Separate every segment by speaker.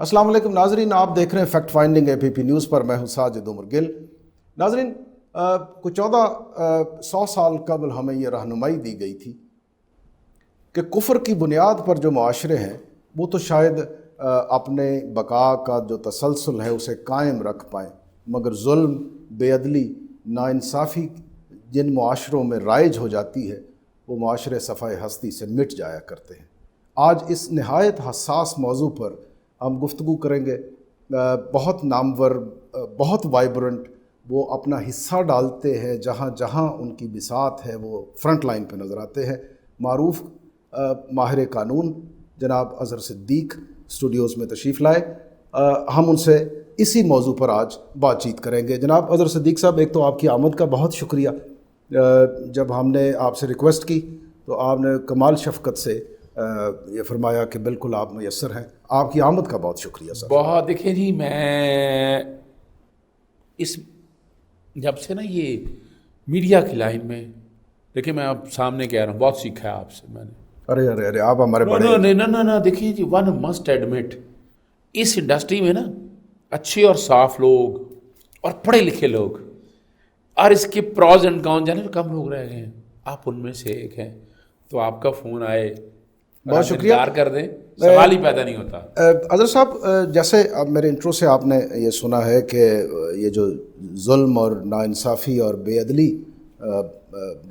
Speaker 1: السلام علیکم ناظرین، آپ دیکھ رہے ہیں فیکٹ فائنڈنگ APP نیوز پر. میں ہوں ساجد عمر گل. ناظرین، کچھ 100 سال قبل ہمیں یہ رہنمائی دی گئی تھی کہ کفر کی بنیاد پر جو معاشرے ہیں وہ تو شاید اپنے بقا کا جو تسلسل ہے اسے قائم رکھ پائیں، مگر ظلم، بے عدلی، ناانصافی جن معاشروں میں رائج ہو جاتی ہے وہ معاشرے صفحۂ ہستی سے مٹ جایا کرتے ہیں. آج اس نہایت حساس موضوع پر ہم گفتگو کریں گے. بہت نامور، بہت وائبرنٹ، وہ اپنا حصہ ڈالتے ہیں جہاں جہاں ان کی بساط ہے، وہ فرنٹ لائن پہ نظر آتے ہیں. معروف ماہر قانون جناب اظہر صدیق اسٹوڈیوز میں تشریف لائے. ہم ان سے اسی موضوع پر آج بات چیت کریں گے. جناب اظہر صدیق صاحب، ایک تو آپ کی آمد کا بہت شکریہ. جب ہم نے آپ سے ریکویسٹ کی تو آپ نے کمال شفقت سے یہ فرمایا کہ بالکل آپ میسر ہیں. آپ کی آمد کا بہت شکریہ سر.
Speaker 2: بہت دیکھیں جی، میں اس جب سے نا یہ میڈیا کی لائن میں، دیکھیں میں آپ سامنے کہہ رہا ہوں، بہت سیکھا ہے آپ سے میں نے.
Speaker 1: ارے آپ ہمارے بڑے
Speaker 2: نہ دیکھیں جی، ون مسٹ ایڈمٹ اس انڈسٹری میں نا اچھے اور صاف لوگ اور پڑھے لکھے لوگ اور اس کے پروز اینڈ کون جانے میں کم لوگ رہ گئے ہیں. آپ ان میں سے ایک ہیں. تو آپ کا فون آئے،
Speaker 1: بہت شکریہ.
Speaker 2: انتظار کر دیں، سوال ہی پیدا نہیں ہوتا.
Speaker 1: اظہر صاحب، جیسے اب میرے انٹرو سے آپ نے یہ سنا ہے کہ یہ جو ظلم اور ناانصافی اور بے عدلی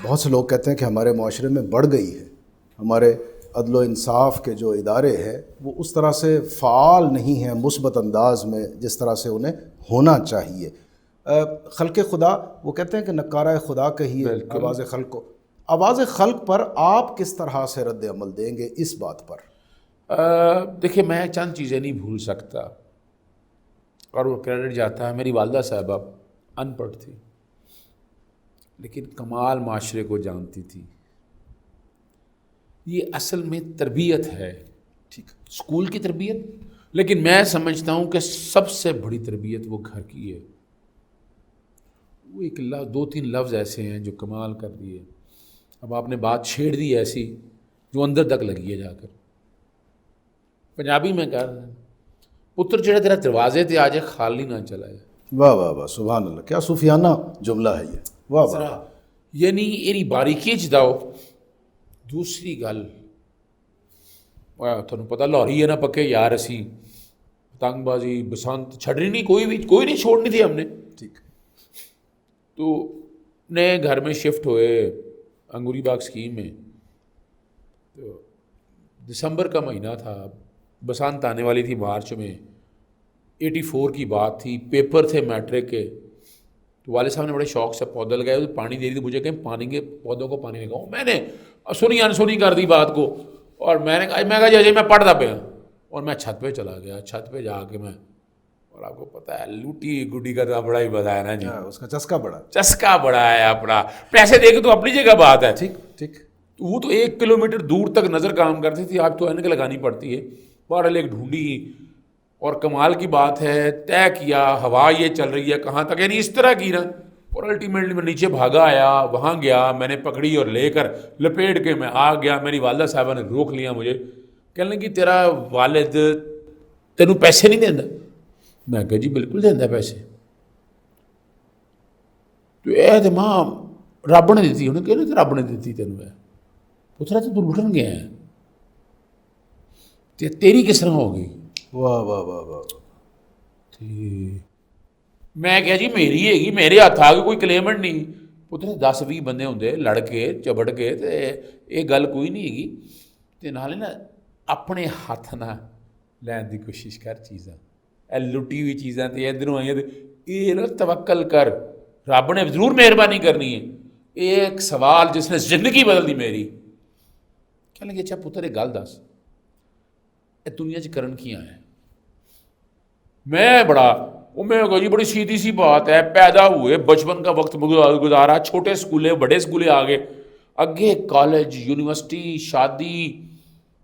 Speaker 1: بہت سے لوگ کہتے ہیں کہ ہمارے معاشرے میں بڑھ گئی ہے. ہمارے عدل و انصاف کے جو ادارے ہیں وہ اس طرح سے فعال نہیں ہیں مثبت انداز میں جس طرح سے انہیں ہونا چاہیے. خلق خدا، وہ کہتے ہیں کہ نکارہ خدا کہیے آواز خلق کو. آواز خلق پر آپ کس طرح سے رد عمل دیں گے اس بات پر؟
Speaker 2: دیکھیں، میں چند چیزیں نہیں بھول سکتا اور وہ کریڈٹ جاتا ہے. میری والدہ صاحبہ ان پڑھ تھی لیکن کمال معاشرے کو جانتی تھی. یہ اصل میں تربیت ہے، ٹھیک، اسکول کی تربیت، لیکن میں سمجھتا ہوں کہ سب سے بڑی تربیت وہ گھر کی ہے. وہ ایک دو تین لفظ ایسے ہیں جو کمال کر دیے. اب آپ نے بات چھیڑ دی ایسی جو اندر تک لگی ہے جا کر. پنجابی میں کہا، پتر جڑا تیرا دروازے تے آ جائے خالی نہ چلا جائے.
Speaker 1: واہ واہ واہ، سبحان اللہ، کیا صوفیانہ جملہ ہے یہ. واہ واہ.
Speaker 2: یعنی ایری باریکی جداؤ. دوسری گل، تھانوں پتہ لاہوری ہے نا پکے یار، اسی پتنگ بازی بسنت چھڑنی نہیں، کوئی نہیں چھوڑنی تھی ہم نے.
Speaker 1: ٹھیک.
Speaker 2: تو نئے گھر میں شفٹ ہوئے انگوری باغ اسکیم میں. تو دسمبر کا مہینہ تھا، بسنت آنے والی تھی مارچ میں. 84 کی بات تھی، پیپر تھے میٹرک کے. تو والد صاحب نے بڑے شوق سے پودے لگائے، پانی دے دی تھی مجھے کہ پانی کے پودوں کو پانی لگاؤں. میں نے سنی انسنی کر دی بات کو اور میں نے کہا جی میں پڑھتا پیا. اور میں چھت پہ چلا گیا. چھت پہ جا کے میں، اور آپ کو پتہ ہے لوٹی گڈی کا تو بڑا ہی بتایا نا جی،
Speaker 1: اس کا چسکا
Speaker 2: بڑا ہے اپنا. پیسے دے کے تو اپنی جگہ بات ہے.
Speaker 1: ٹھیک.
Speaker 2: وہ تو 1 کلومیٹر دور تک نظر کام کرتی تھی. آپ تو اینک لگانی پڑتی ہے. بہرحال ایک ڈھونڈی اور کمال کی بات ہے، طے کیا ہوا یہ چل رہی ہے کہاں تک، یعنی اس طرح کی نا. اور الٹیمیٹلی میں نیچے بھاگا آیا، وہاں گیا، میں نے پکڑی اور لے کر لپیٹ کے میں آ گیا. میری والدہ صاحبہ نے روک لیا مجھے، کہنے لگی تیرا والد تینوں پیسے نہیں دینا. میں کہا جی بالکل دینا پیسے. تو اے تے ماں رب نے دیتی. انہیں کہنا رب نے دیتی تینوں ہے پترا تو لٹن گیا ہے تیری کس طرح ہوگی.
Speaker 1: واہ واہ واہ واہ.
Speaker 2: میں کہا جی میری ہے گی، میرے ہاتھ آ کے کوئی کلیمنٹ نہیں. پتر 10-20 بندے ہوندے لڑ کے چبڑ کے تے یہ گل کوئی نہیں ہے. تے نالے نا اپنے ہاتھ نہ لین دی کوشش کر چیزاں، اے لٹی ہوئی چیزاں تے ادھروں آئی یہ نا توکل کر، رب نے ضرور مہربانی کرنی ہے. ایک سوال جس نے زندگی بدل دی میری. کہنے لگے اچھا پتر ایک گل دس، اے دنیا چ کرن کیاں ہے. میں کہا جی بڑی سیدھی سی بات ہے، پیدا ہوئے بچپن کا وقت گزارا، چھوٹے سکولے بڑے سکولے آگے، اگے کالج یونیورسٹی شادی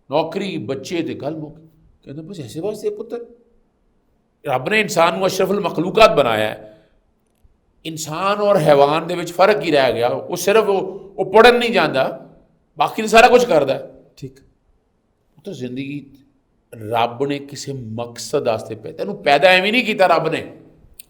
Speaker 2: نوکری بچے تے گل مک. کہتے بس ایسے واسطے پتر رب نے انسان کو اشرف المخلوقات بنایا ہے. انسان اور حیوان دے وچ فرق ہی رہ گیا، وہ صرف وہ پڑھن نہیں جاندا، باقی سارا کچھ کردا ہے.
Speaker 1: ٹھیک.
Speaker 2: پتر زندگی ਰੱਬ ਨੇ ਕਿਸੇ ਮਕਸਦ ਵਾਸਤੇ ਭੇਜਿਆ, ਤੈਨੂੰ ਪੈਦਾ ਐਵੇਂ ਨਹੀਂ ਕੀਤਾ ਰੱਬ ਨੇ।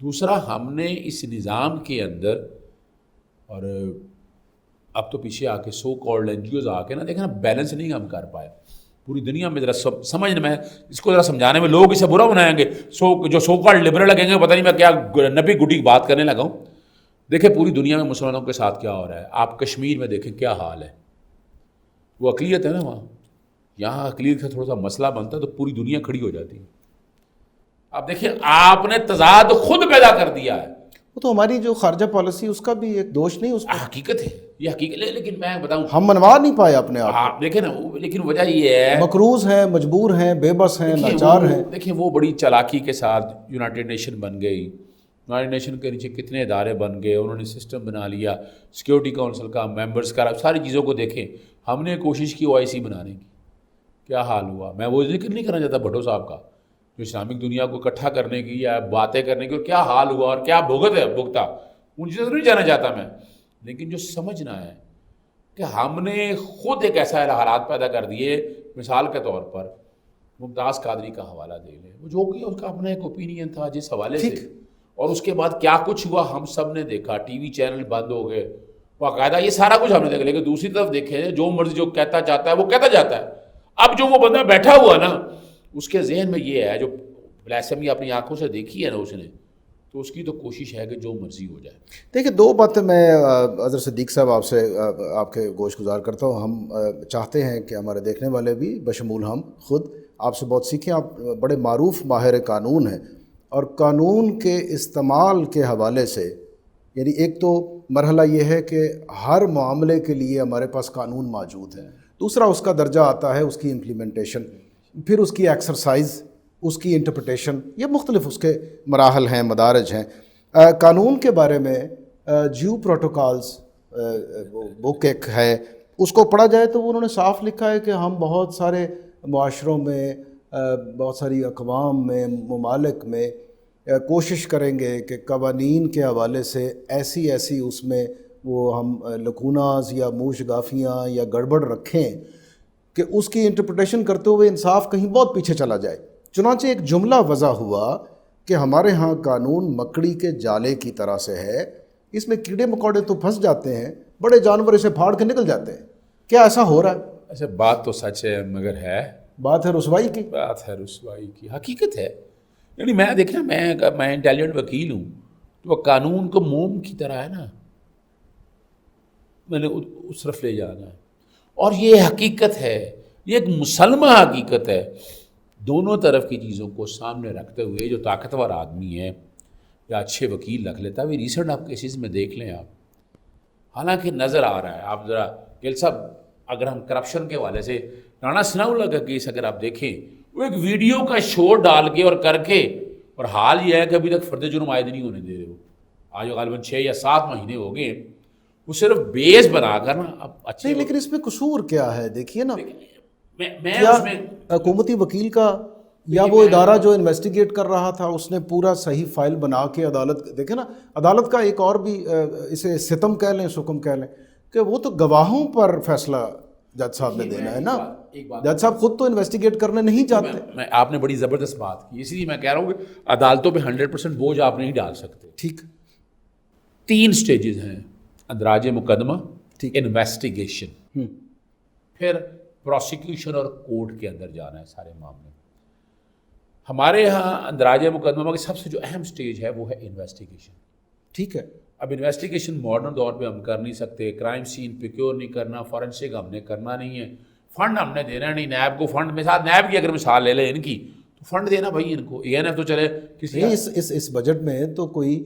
Speaker 2: دوسرا ہم نے اس نظام کے اندر، اور اب تو پیچھے آ کے so called N G Os آ کے نا دیکھیں نا بیلنس نہیں ہم کر پائے پوری دنیا میں. ذرا سمجھنے میں اس کو ذرا سمجھانے میں لوگ اسے برا بنائیں گے، جو سو کالڈ لبرل لگیں گے، پتہ نہیں میں کیا نبی گڈی بات کرنے لگا ہوں. دیکھیں پوری دنیا میں مسلمانوں کے ساتھ کیا ہو رہا ہے. آپ کشمیر میں دیکھیں کیا حال ہے. وہ اقلیت ہے نا وہاں، یہاں اقلیت کا تھوڑا سا مسئلہ بنتا ہے تو پوری دنیا کھڑی ہو جاتی ہے. اب دیکھیں آپ نے تضاد خود پیدا کر دیا ہے.
Speaker 1: وہ تو ہماری جو خارجہ پالیسی اس کا بھی ایک دوش نہیں، اس پر
Speaker 2: حقیقت ہے، یہ حقیقت ہے. لیکن میں بتاؤں
Speaker 1: ہم منوا نہیں پائے اپنے آپ
Speaker 2: آپ دیکھیں نا، لیکن وجہ یہ ہے
Speaker 1: مقروض ہیں، مجبور ہیں، بے بس ہیں، لاچار ہیں.
Speaker 2: دیکھیں وہ بڑی چالاکی کے ساتھ یونائٹڈ نیشن بن گئی. یونائٹڈ نیشن کے نیچے کتنے ادارے بن گئے، انہوں نے سسٹم بنا لیا، سیکیورٹی کونسل کا ممبرس کا. ساری چیزوں کو دیکھیں. ہم نے کوشش کی او آئی سی بنانے کی، کیا حال ہوا. میں وہ ذکر نہیں کرنا چاہتا بھٹو صاحب کا، جو اسلامک دنیا کو اکٹھا کرنے کی یا باتیں کرنے کی، اور کیا حال ہوا اور کیا بھگتا ان چیزوں نہیں جانا چاہتا میں. لیکن جو سمجھنا ہے کہ ہم نے خود ایک ایسا حالات پیدا کر دیے. مثال کے طور پر ممتاز قادری کا حوالہ دے لیں، وہ جو کہ اس کا اپنا ایک اوپینین تھا جس حوالے سے، اور اس کے بعد کیا کچھ ہوا ہم سب نے دیکھا. ٹی وی چینل بند ہو گئے باقاعدہ، یہ سارا کچھ ہم نے دیکھا. لیکن دوسری طرف دیکھیں جو مرضی جو کہتا چاہتا ہے وہ کہتا جاتا ہے. اب جو وہ بندہ بیٹھا ہوا نا اس کے ذہن میں یہ ہے، جو بلاسفمی اپنی آنکھوں سے دیکھی ہے نا اس نے، تو اس کی تو کوشش ہے کہ جو مرضی ہو جائے.
Speaker 1: دیکھیں دو باتیں میں اظہر صدیق صاحب آپ سے آپ کے گوش گزار کرتا ہوں. ہم چاہتے ہیں کہ ہمارے دیکھنے والے بھی بشمول ہم خود آپ سے بہت سیکھیں. آپ بڑے معروف ماہر قانون ہیں، اور قانون کے استعمال کے حوالے سے یعنی ایک تو مرحلہ یہ ہے کہ ہر معاملے کے لیے ہمارے پاس قانون موجود ہے. دوسرا اس کا درجہ آتا ہے اس کی امپلیمنٹیشن، پھر اس کی ایکسرسائز، اس کی انٹرپریٹیشن. یہ مختلف اس کے مراحل ہیں، مدارج ہیں. قانون کے بارے میں جیو پروٹوکالز بک ایک ہے، اس کو پڑھا جائے تو انہوں نے صاف لکھا ہے کہ ہم بہت سارے معاشروں میں، بہت ساری اقوام میں، ممالک میں کوشش کریں گے کہ قوانین کے حوالے سے ایسی اس میں وہ ہم لکوناز یا موش گافیاں یا گڑبڑ رکھیں کہ اس کی انٹرپریٹیشن کرتے ہوئے انصاف کہیں بہت پیچھے چلا جائے. چنانچہ ایک جملہ وضع ہوا کہ ہمارے ہاں قانون مکڑی کے جالے کی طرح سے ہے، اس میں کیڑے مکوڑے تو پھنس جاتے ہیں، بڑے جانور اسے پھاڑ کے نکل جاتے ہیں. کیا ایسا ہو رہا ہے؟
Speaker 2: اچھا بات تو سچ ہے، مگر ہے
Speaker 1: بات ہے رسوائی کی.
Speaker 2: بات ہے رسوائی کی، حقیقت ہے. یعنی میں دیکھنا، میں انٹیلیجنٹ وکیل ہوں، تو وہ قانون کو موم کی طرح ہے نا، میں نے اس طرف لے جانا ہے. اور یہ حقیقت ہے، یہ ایک مسلمہ حقیقت ہے. دونوں طرف کی چیزوں کو سامنے رکھتے ہوئے جو طاقتور آدمی ہے یا اچھے وکیل رکھ لیتا ہے. ابھی ریسنٹ آپ کیسز میں دیکھ لیں آپ، حالانکہ نظر آ رہا ہے. آپ ذرا گل صاحب، اگر ہم کرپشن کے حوالے سے رانا ثناءاللہ کا کیس اگر آپ دیکھیں، وہ ایک ویڈیو کا شو ڈال کے اور کر کے، اور حال یہ ہے کہ ابھی تک فرد جرم عائد نہیں ہونے دے رہے. وہ آج غالباً 6 یا 7 مہینے ہو گئے. وہ صرف بیس بنا کر نا اب اچھے.
Speaker 1: لیکن اس میں قصور کیا ہے؟ دیکھیے نا،
Speaker 2: میں
Speaker 1: کیا
Speaker 2: اس میں
Speaker 1: حکومتی وکیل کا یا وہ ادارہ جو انویسٹیگیٹ کر رہا تھا اس نے پورا صحیح فائل بنا کے عدالت، دیکھیں نا عدالت کا ایک اور بھی اسے ستم کہہ لیں، سکم کہہ لیں، کہ وہ تو گواہوں پر فیصلہ جج صاحب نے دینا ہے نا. جج صاحب خود تو انویسٹیگیٹ کرنے نہیں جاتے.
Speaker 2: آپ نے بڑی زبردست بات کی، اس لیے میں کہہ رہا ہوں کہ عدالتوں پہ 100% بوجھ آپ نہیں ڈال سکتے.
Speaker 1: ٹھیک،
Speaker 2: 3 سٹیجز ہیں: اندراج مقدمہ، انویسٹیگیشن، پھر پروسیکیوشن اور کورٹ کے اندر جانا ہے سارے معاملے. ہمارے ہاں اندراج مقدمہ کی سب سے جو اہم سٹیج ہے وہ ہے انویسٹیگیشن.
Speaker 1: ٹھیک ہے.
Speaker 2: اب انویسٹیگیشن ماڈرن دور پہ ہم کر نہیں سکتے. کرائم سین پریکیور نہیں کرنا، فورنسک ہم نے کرنا نہیں ہے، فنڈ ہم نے دینا نہیں. نیب کو فنڈ میں ساتھ، نیب کی اگر مثال لے لیں ان کی، تو فنڈ دینا بھائی ان کو. اے این ایف تو چلے کسی
Speaker 1: اس بجٹ میں تو کوئی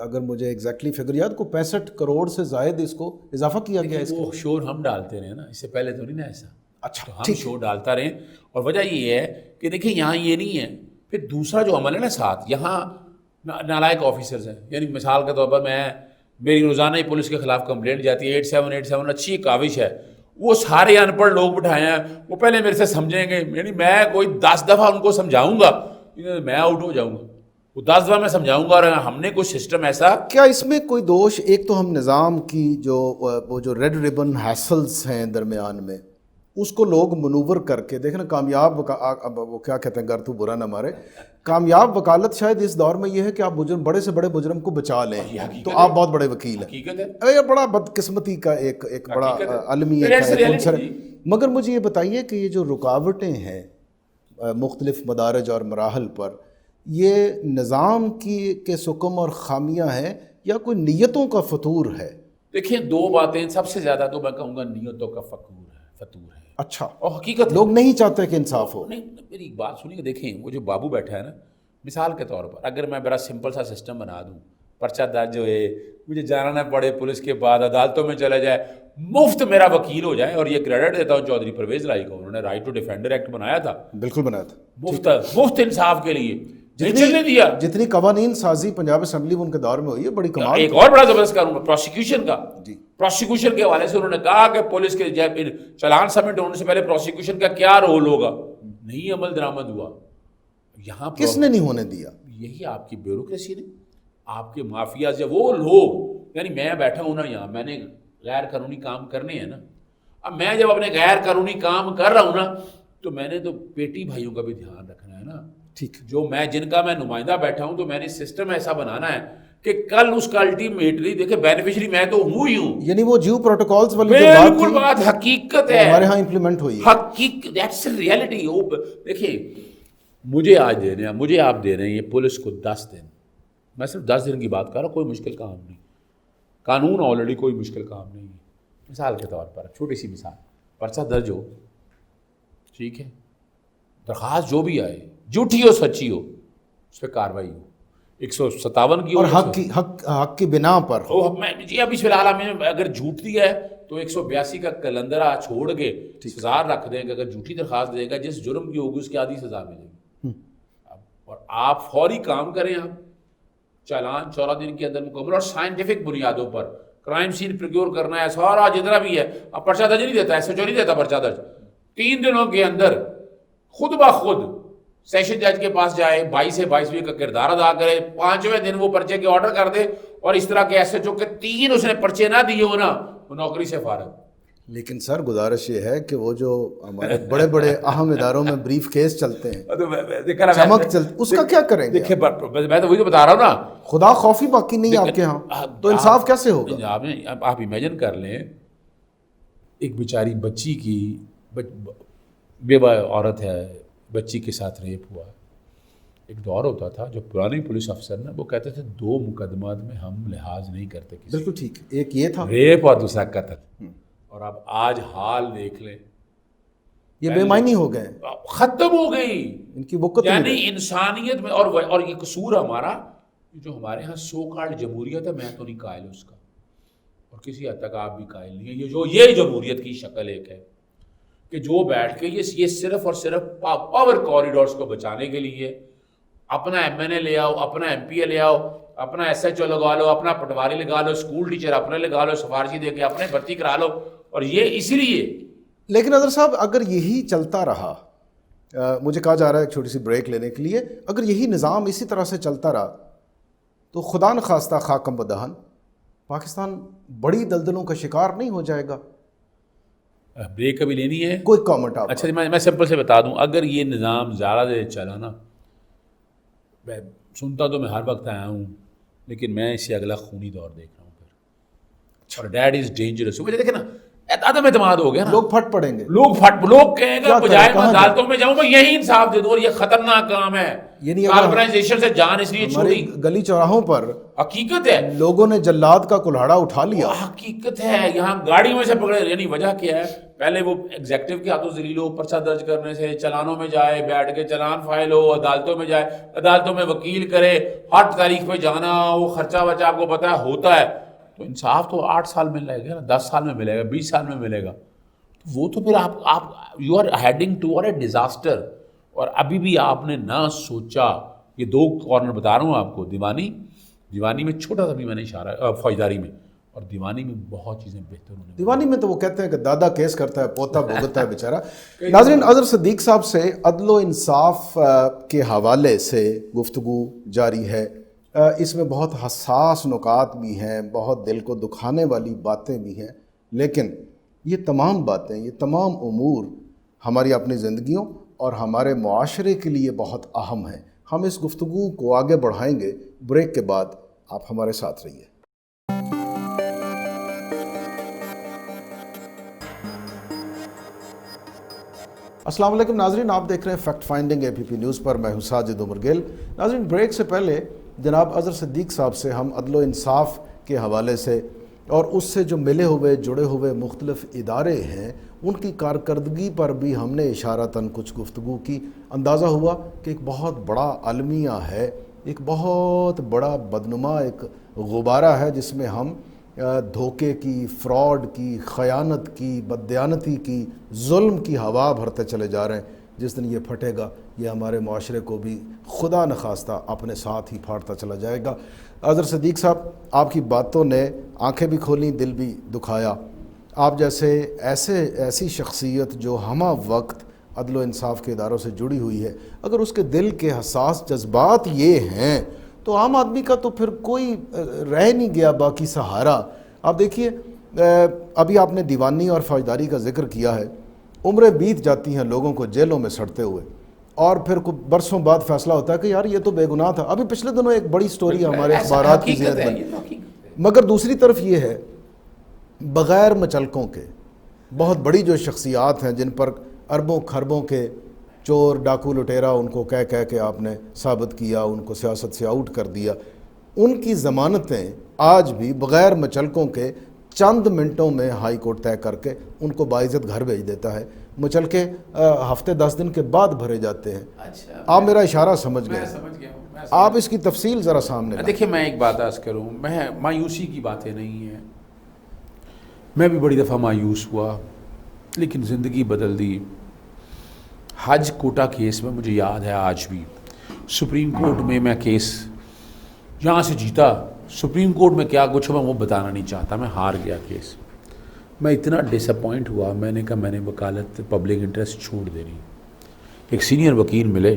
Speaker 1: اگر مجھے ایگزیکٹلی فگر یاد کو 65 کروڑ سے زائد اس کو اضافہ کیا گیا.
Speaker 2: وہ شور ہم ڈالتے رہے نا، اس سے پہلے تو نہیں نا ایسا.
Speaker 1: اچھا،
Speaker 2: ہم شور ڈالتا رہیں. اور وجہ یہ ہے کہ دیکھیں یہاں یہ نہیں ہے. پھر دوسرا جو عمل ہے نا ساتھ، یہاں نالائق آفیسرز ہیں. یعنی مثال کے طور پر میری روزانہ ہی پولیس کے خلاف کمپلینٹ جاتی ہے 8787، اچھی کاوش ہے. وہ سارے ان پڑھ لوگ بٹھائے ہیں، وہ پہلے میرے سے سمجھیں گے. یعنی میں کوئی 10 دفعہ ان کو سمجھاؤں گا، میں آؤٹ ہو جاؤں گا. وہ 10 دفعہ میں سمجھاؤں گا. اور ہم نے کوئی سسٹم ایسا،
Speaker 1: کیا اس میں کوئی دوش؟ ایک تو ہم نظام کی وہ جو ریڈ ریبن ہیسلز ہیں درمیان میں، اس کو لوگ منور کر کے دیکھیں نا کامیاب وہ کیا کہتے ہیں گر تو برا نہ مارے، کامیاب وکالت شاید اس دور میں یہ ہے کہ آپ مجرم، بڑے سے بڑے مجرم کو بچا لیں، تو آپ بہت بڑے وکیل ہیں.
Speaker 2: حقیقت ہے،
Speaker 1: یہ بڑا بدقسمتی کا ایک بڑا عالمی عنصر ہے. مگر مجھے یہ بتائیے کہ یہ جو رکاوٹیں ہیں مختلف مدارج اور مراحل پر، یہ نظام کے سکم اور خامیاں ہیں یا کوئی نیتوں کا فطور ہے؟
Speaker 2: دیکھیں دو باتیں، سب سے زیادہ تو میں کہوں گا نیتوں کا فطور ہے.
Speaker 1: اچھا،
Speaker 2: اور حقیقت
Speaker 1: لوگ نہیں چاہتے کہ انصاف ہو.
Speaker 2: نہیں، میری ایک بات سنیے، دیکھیں وہ جو بابو بیٹھا ہے نا، مثال کے طور پر اگر میں بڑا سمپل سا سسٹم بنا دوں، پرچہ درج ہوئے، مجھے جانا نہ پڑے پولیس کے بعد، عدالتوں میں چلا جائے، مفت میرا وکیل ہو جائے، اور یہ کریڈٹ دیتا ہوں چودھری پرویز رائی کو، انہوں نے رائٹ ٹو ڈیفینڈر ایکٹ بنایا تھا،
Speaker 1: بالکل بنایا تھا، مفت
Speaker 2: انصاف کے لیے نہیں چلنے دیا.
Speaker 1: جتنی قوانین سازی پنجاب اسمبلی میں ان کے دور میں ہوئی ہے، بڑی کمال.
Speaker 2: ایک اور بڑا زبردست قانون پروسیکیوشن کا،
Speaker 1: جی،
Speaker 2: پروسیکیوشن کے حوالے سے انہوں نے کہا کہ پولیس کے چلان سبمٹ ہونے سے پہلے پروسیکیوشن کا کیا رول ہوگا، نہیں عمل درآمد ہوا. یہاں
Speaker 1: کس نے نہیں ہونے دیا؟
Speaker 2: یہی آپ کی بیوروکریسی نے، آپ کے مافیاز، یا وہ لوگ، یعنی میں بیٹھا ہوں نا یہاں، میں نے غیر قانونی کام کرنے ہیں نا، اب میں جب اپنے غیر قانونی کام کر رہا ہوں نا، تو میں نے تو بیٹی بھائیوں کا بھی دھیان رکھنا ہے نا.
Speaker 1: ٹھیک،
Speaker 2: جو جن کا میں نمائندہ بیٹھا ہوں، تو میں نے سسٹم ایسا بنانا ہے کہ کل اس کا الٹیمیٹلی دیکھیں بینیفیشری میں تو ہوں ہی ہوں.
Speaker 1: یعنی وہ جیو پروٹوکولز والی جو بات
Speaker 2: بالکل بات حقیقت ہے،
Speaker 1: ہمارے ہاں امپلیمنٹ ہوئی ہے.
Speaker 2: حقیقت، دیٹس ریئلٹی. دیکھیں مجھے آج دے رہے ہیں، مجھے آپ دے رہے ہیں یہ پولیس کو 10 دن، میں صرف 10 دن کی بات کر رہا ہوں، کوئی مشکل کام نہیں، قانون آلریڈی کوئی مشکل کام نہیں ہے. مثال کے طور پر چھوٹی سی مثال، پرچہ درج ہو، ٹھیک ہے، درخواست جو بھی آئے، جھوٹی ہو سچی ہو، اس پہ کارروائی ہو، 157 کی ہو،
Speaker 1: اور حق کی بنا پر
Speaker 2: جی ابھی فی الحال ہمیں اگر جھوٹ دیا ہے تو 182 کا کلندرا چھوڑ کے سزا رکھ دیں کہ اگر جھوٹی درخواست دے گا جس جرم کی ہوگی اس کی آدھی سزا ملے گی. اور آپ فوری کام کریں، آپ چالان 14 دن کے اندر مکمل اور سائنٹیفک بنیادوں پر کرائم سین پریکیور کرنا ہے، سارا جتنا بھی ہے. اب پرچہ درج نہیں دیتا، ایسے جو نہیں دیتا پرچہ درج، 3 دنوں کے اندر خود بخود سیشن جج کے پاس جائے، 22 سے 22ویں کا کردار ادا کرے، 5ویں دن وہ پرچے کے آرڈر کر دے، اور اس طرح کے ایسے جو کہ 3 اس نے پرچے نہ دیے ہو نا، وہ نوکری سے فارغ.
Speaker 1: لیکن سر گزارش یہ ہے کہ وہ جو ہمارے بڑے بڑے اہم اداروں میں بریف کیس چلتے ہیں، چمک چلتی، اس کا کیا کریں گے؟
Speaker 2: دیکھیں میں تو وہی تو بتا رہا ہوں نا،
Speaker 1: خدا خوفی باقی نہیں آپ کے ہاں، تو انصاف کیسے ہوگا؟
Speaker 2: آپ امیجن کر لیں، ایک بیچاری بچی کی، بیوہ عورت ہے، بچی کے ساتھ ریپ ہوا. ایک دور ہوتا تھا جو پرانے پولیس افسر نا وہ کہتے تھے 2 مقدمات میں ہم لحاظ نہیں کرتے کسی،
Speaker 1: بالکل ٹھیک، ایک یہ تھا
Speaker 2: ریپ اور دوسرا قتل. اور اب آج حال دیکھ لیں،
Speaker 1: یہ بے معنی ہو گئے،
Speaker 2: ختم ہو گئی
Speaker 1: ان کی وقت.
Speaker 2: یعنی انسانیت میں، اور یہ قصور ہمارا جو ہمارے ہاں سو کالڈ جمہوریت ہے، میں تو نہیں قائل اس کا، اور کسی حد تک آپ بھی قائل نہیں ہیں. یہ جمہوریت کی شکل ایک ہے کہ جو بیٹھ کے یہ صرف اور صرف پاور کوریڈورز کو بچانے کے لیے اپنا ایم این اے لے آؤ، اپنا ایم پی اے لے آؤ، اپنا ایس ایچ او لگا لو، اپنا پٹواری لگا لو، اسکول ٹیچر اپنے لگا لو، سفارشی دے کے اپنے بھرتی کرا لو، اور یہ اسی لیے.
Speaker 1: لیکن اظہر صاحب اگر یہی چلتا رہا، مجھے کہا جا رہا ہے ایک چھوٹی سی بریک لینے کے لیے، اگر یہی نظام اسی طرح سے چلتا رہا تو خدا نخواستہ خاکم بدہن پاکستان بڑی دلدلوں کا شکار نہیں ہو جائے گا؟
Speaker 2: بریک ابھی لینی ہے،
Speaker 1: کوئی کامنٹ آپ؟
Speaker 2: اچھا میں سمپل سے بتا دوں، اگر یہ نظام زیادہ دیر چلا نا، میں سنتا تو میں ہر وقت آیا ہوں، لیکن میں اسے اگلا خونی دور دیکھ رہا ہوں پھر، اور دیٹ از ڈینجرس. مجھے دیکھیں نا عدم اعتماد ہو گیا نا،
Speaker 1: لوگ پھٹ پڑیں گے،
Speaker 2: لوگ کہیں گے بجائے میں عدالتوں میں جاؤں میں یہی انصاف دے دوں، اور یہ خطرناک کام ہے.
Speaker 1: یعنی
Speaker 2: آرگنائزیشن سے جان اس لیے چھوڑی،
Speaker 1: گلی چوراہوں پر
Speaker 2: حقیقت ہے
Speaker 1: لوگوں نے جلاد کا کلہاڑا اٹھا لیا،
Speaker 2: حقیقت ہے. یہاں گاڑی میں سے پکڑے، یعنی وجہ کیا ہے، پہلے وہ ایگزیکٹو کے ہاتھوں ذلیل ہو، پرچہ درج کرنے سے، چلانوں میں جائے، بیٹھ کے چلان فائل ہو، عدالتوں میں جائے، عدالتوں میں وکیل کرے، ہر تاریخ پہ جانا، وہ خرچہ ورچہ آپ کو پتہ ہوتا ہے. تو انصاف تو 8 سال میں ملے گا نا، 10 سال میں ملے گا، 20 سال میں ملے گا. وہ تو پھر آپ you are heading toward a disaster. اور ابھی بھی آپ نے نہ سوچا، یہ 2 کارنر بتا رہا ہوں آپ کو، دیوانی میں چھوٹا سا بھی میں نے اشارہ، فوجداری میں، اور دیوانی میں بہت چیزیں بہتر ہونے.
Speaker 1: دیوانی میں تو وہ کہتے ہیں کہ دادا کیس کرتا ہے، پوتا بھگتتا ہے بیچارہ. ناظرین، اظہر صدیق صاحب سے عدل و انصاف کے حوالے سے گفتگو جاری ہے. اس میں بہت حساس نکات بھی ہیں، بہت دل کو دکھانے والی باتیں بھی ہیں، لیکن یہ تمام باتیں، یہ تمام امور ہماری اپنی زندگیوں اور ہمارے معاشرے کے لیے بہت اہم ہیں۔ ہم اس گفتگو کو آگے بڑھائیں گے بریک کے بعد، آپ ہمارے ساتھ رہیے۔ السلام علیکم ناظرین، آپ دیکھ رہے ہیں fact finding A P P news پر، میں ہوں ساجد عمر گل۔ ناظرین، بریک سے پہلے جناب اظہر صدیق صاحب سے ہم عدل و انصاف کے حوالے سے اور اس سے جو ملے ہوئے جڑے ہوئے مختلف ادارے ہیں ان کی کارکردگی پر بھی ہم نے اشارتاً کچھ گفتگو کی۔ اندازہ ہوا کہ ایک بہت بڑا المیہ ہے، ایک بہت بڑا بدنما ایک غبارہ ہے جس میں ہم دھوکے کی، فراڈ کی، خیانت کی، بددیانتی کی، ظلم کی ہوا بھرتے چلے جا رہے ہیں۔ جس دن یہ پھٹے گا یہ ہمارے معاشرے کو بھی خدا نخواستہ اپنے ساتھ ہی پھاڑتا چلا جائے گا۔ اظہر صدیق صاحب، آپ کی باتوں نے آنکھیں بھی کھولیں، دل بھی دکھایا۔ آپ جیسے ایسی شخصیت جو ہمہ وقت عدل و انصاف کے اداروں سے جڑی ہوئی ہے، اگر اس کے دل کے حساس جذبات یہ ہیں تو عام آدمی کا تو پھر کوئی رہ نہیں گیا باقی سہارا۔ آپ دیکھیے، ابھی آپ نے دیوانی اور فوجداری کا ذکر کیا ہے، عمریں بیت جاتی ہیں لوگوں کو جیلوں میں سڑتے ہوئے، اور پھر برسوں بعد فیصلہ ہوتا ہے کہ یار یہ تو بے گناہ تھا۔ ابھی پچھلے دنوں ایک بڑی سٹوری ہمارے اخبارات کی زینت بنی، مگر دوسری طرف یہ ہے بغیر مچلکوں کے بہت بڑی جو شخصیات ہیں جن پر اربوں خربوں کے چور ڈاکو لٹیرا ان کو کہہ کے آپ نے ثابت کیا، ان کو سیاست سے آؤٹ کر دیا، ان کی ضمانتیں آج بھی بغیر مچلکوں کے چند منٹوں میں ہائی کورٹ طے کر کے ان کو باعزت گھر بھیج دیتا ہے۔ مچلکے ہفتے 10 دن کے بعد بھرے جاتے ہیں۔ آپ میرا اشارہ سمجھ گئے، آپ اس کی تفصیل ذرا سامنے لائیں۔
Speaker 2: دیکھیں، میں ایک بات عرض کروں، میں مایوسی کی باتیں نہیں ہیں، میں بھی بڑی دفعہ مایوس ہوا لیکن زندگی بدل دی۔ حج کوٹا کیس میں مجھے یاد ہے آج بھی، سپریم کورٹ میں کیس یہاں سے جیتا، سپریم کورٹ میں کیا کچھ میں وہ بتانا نہیں چاہتا، میں ہار گیا کیس۔ میں اتنا ڈس اپوائنٹ ہوا، میں نے کہا میں نے وکالت پبلک انٹرسٹ چھوڑ دینی۔ ایک سینئر وکیل ملے،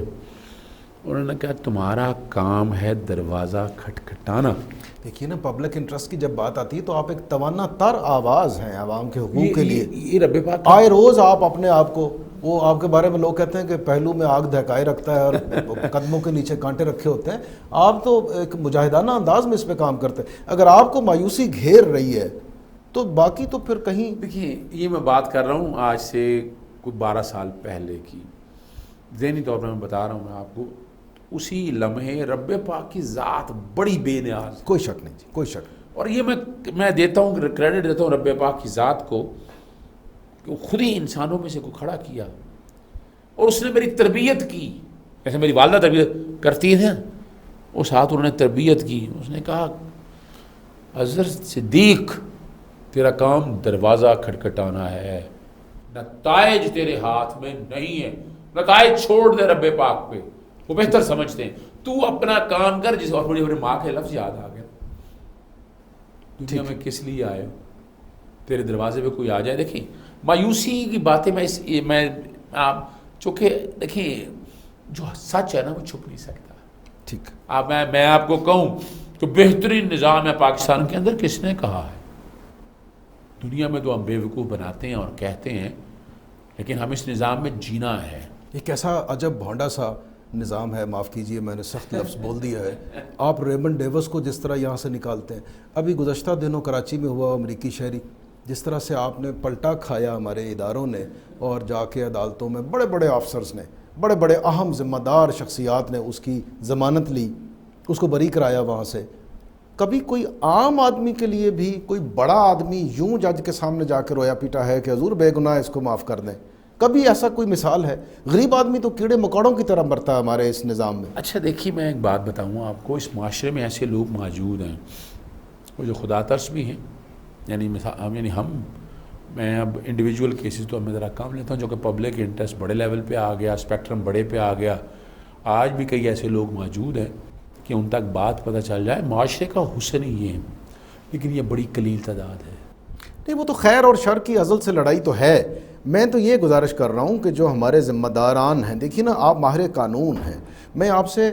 Speaker 2: انہوں نے کہا تمہارا کام ہے دروازہ کھٹکھٹانا۔
Speaker 1: دیکھیے نا، پبلک انٹرسٹ کی جب بات آتی ہے تو آپ ایک توانا تر آواز ہیں عوام کے حقوق کے لیے۔
Speaker 2: یہ رب پاک
Speaker 1: آئے روز آپ اپنے آپ کو، وہ آپ کے بارے میں لوگ کہتے ہیں کہ پہلو میں آگ دہکائے رکھتا ہے اور قدموں کے نیچے کانٹے رکھے ہوتے ہیں، آپ تو ایک مجاہدانہ انداز میں اس پہ کام کرتے ہیں۔ اگر آپ کو مایوسی گھیر رہی ہے تو باقی تو پھر کہیں۔
Speaker 2: دیکھیے، یہ میں بات کر رہا ہوں آج سے کوئی 12 سال پہلے کی، ذہنی طور پر میں بتا رہا ہوں میں آپ کو، اسی لمحے رب پاک کی ذات بڑی بے نیاز،
Speaker 1: کوئی شک نہیں جی، کوئی شک نہیں۔
Speaker 2: اور یہ میں دیتا ہوں، کریڈٹ دیتا ہوں رب پاک کی ذات کو کہ وہ خود ہی انسانوں میں سے کو کھڑا کیا اور اس نے میری تربیت کی، جیسے میری والدہ تربیت کرتی ہیں اس ہاتھ انہوں نے تربیت کی۔ اس نے کہا اظہر صدیق تیرا کام دروازہ کھٹکھٹانا ہے، نتائج تیرے ہاتھ میں نہیں ہے، نتائج چھوڑ دے رب پاک پہ، وہ بہتر سمجھتے ہیں، تو اپنا کام کر۔ جس اور مجھے میرے ماں کے لفظ یاد آ گیا، دنیا میں کس لیے آئے ہو، تیرے دروازے پہ کوئی آ جائے۔ دیکھیں، مایوسی کی باتیں میں آپ چونکہ دیکھیں جو سچ ہے نا وہ چھپ نہیں سکتا۔
Speaker 1: ٹھیک،
Speaker 2: میں آپ کو کہوں کہ بہترین نظام ہے پاکستان کے اندر، کس نے کہا ہے؟ دنیا میں تو ہم بیوقوف بناتے ہیں اور کہتے ہیں، لیکن ہم اس نظام میں جینا ہے۔
Speaker 1: یہ کیسا عجب بھونڈا سا نظام ہے، معاف کیجئے میں نے سخت لفظ بول دیا ہے۔ آپ ریمنڈ ڈیوس کو جس طرح یہاں سے نکالتے ہیں، ابھی گزشتہ دنوں کراچی میں ہوا امریکی شہری، جس طرح سے آپ نے پلٹا کھایا ہمارے اداروں نے، اور جا کے عدالتوں میں بڑے بڑے آفسرز نے، بڑے بڑے اہم ذمہ دار شخصیات نے اس کی ضمانت لی، اس کو بری کرایا وہاں سے۔ کبھی کوئی عام آدمی کے لیے بھی کوئی بڑا آدمی یوں جج کے سامنے جا کے رویا پیٹا ہے کہ حضور بے گناہ اس کو معاف کر دیں؟ کبھی ایسا کوئی مثال ہے؟ غریب آدمی تو کیڑے مکوڑوں کی طرح مرتا ہے ہمارے اس نظام میں۔
Speaker 2: اچھا دیکھیے، میں ایک بات بتاؤں آپ کو، اس معاشرے میں ایسے لوگ موجود ہیں وہ جو خدا ترس بھی ہیں، یعنی میں اب انڈیویجول کیسز تو میں ذرا کم لیتا ہوں، جو کہ پبلک انٹرسٹ بڑے لیول پہ آ گیا، اسپیکٹرم بڑے پہ آ گیا، آج بھی کئی ایسے لوگ موجود ہیں کہ ان تک بات پتہ چل جائے۔ معاشرے کا حسن ہی یہ ہے، لیکن یہ بڑی قلیل تعداد ہے۔
Speaker 1: نہیں، وہ تو خیر اور شر کی ازل سے لڑائی تو ہے۔ میں تو یہ گزارش کر رہا ہوں کہ جو ہمارے ذمہ داران ہیں، دیکھیے نا، آپ ماہر قانون ہیں، میں آپ سے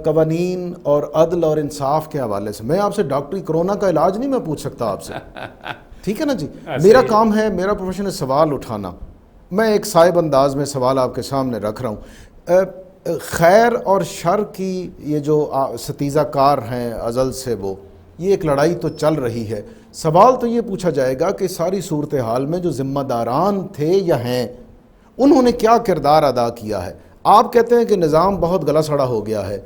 Speaker 1: قوانین اور عدل اور انصاف کے حوالے سے، میں آپ سے ڈاکٹری کرونا کا علاج نہیں میں پوچھ سکتا آپ سے، ٹھیک ہے نا جی. میرا کام ہے, میرا پروفیشن ہے سوال اٹھانا. میں ایک صائب انداز میں سوال آپ کے سامنے رکھ رہا ہوں. خیر اور شر کی یہ جو ستیزہ کار ہیں ازل سے, وہ یہ ایک لڑائی تو چل رہی ہے. سوال تو یہ پوچھا جائے گا کہ ساری صورتحال میں جو ذمہ داران تھے یا ہیں, انہوں نے کیا کردار ادا کیا ہے. آپ کہتے ہیں کہ نظام بہت گلا سڑا ہو گیا ہے,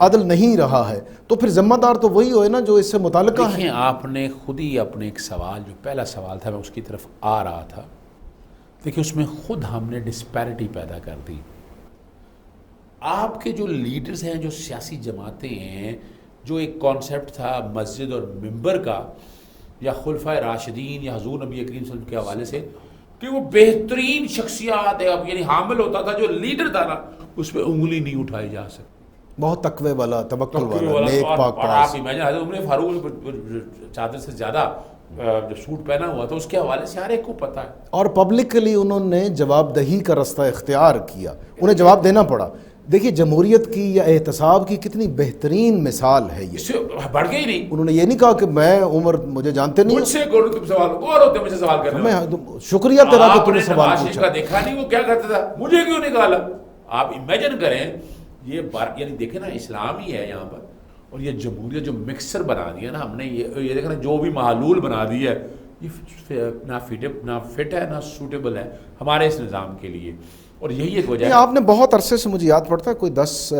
Speaker 1: عدل نہیں رہا ہے, تو پھر ذمہ دار تو وہی ہوئے نا جو اس سے متعلقہ ہے.
Speaker 2: دیکھیں آپ نے خود ہی اپنے ایک سوال, جو پہلا سوال تھا میں اس کی طرف آ رہا تھا, دیکھیں اس میں خود ہم نے ڈسپیرٹی پیدا کر دی. آپ کے جو لیڈرز ہیں, جو سیاسی جماعتیں ہیں, جو ایک کانسیپٹ تھا مسجد اور ممبر کا یا خلفائے راشدین یا حضور نبی کریم صلی اللہ علیہ وسلم کے حوالے سے کہ وہ بہترین شخصیات ہے, اب یعنی حامل ہوتا تھا جو لیڈر تھا نا, اس پہ انگلی نہیں اٹھائی جا سکتی.
Speaker 1: بہت تقوی والا, توکل والا, نیک پاک پاس.
Speaker 2: آپ امیجن حضرت عمر فاروق چادر سے زیادہ جو سوٹ پہنا ہوا تھا, اس کے حوالے سے ہر ایک کو پتہ ہے. اور
Speaker 1: پبلکلی انہوں نے جواب دہی کا رستہ اختیار کیا, انہیں جواب دینا پڑا. دیکھیے جمہوریت کی یا احتساب کی کتنی بہترین مثال ہے یہ.
Speaker 2: اس سے بڑھ گئی نہیں.
Speaker 1: انہوں نے یہ نہیں کہا کہ میں عمر مجھے جانتے نہیں,
Speaker 2: مجھ سے تم سوال اور ہوتے مجھے سوال کرنے
Speaker 1: میں شکریہ تیرا کہ تم نے سوال پوچھا.
Speaker 2: کا دیکھا نہیں وہ کیا کرتا تھا, مجھے کیوں نکالا. آپ امیجن کریں یہ یعنی دیکھیں نا, اسلام ہی ہے یہاں پر, اور یہ جمہوریت جو مکسر بنا دیا نا ہم نے, یہ دیکھنا جو بھی معلول بنا دی ہے, یہ نہ فٹ ہے نہ سوٹیبل ہے ہمارے اس نظام کے لیے. اور یہی ایک وجہ ہے.
Speaker 1: آپ نے بہت عرصے سے, مجھے یاد پڑتا ہے کوئی 10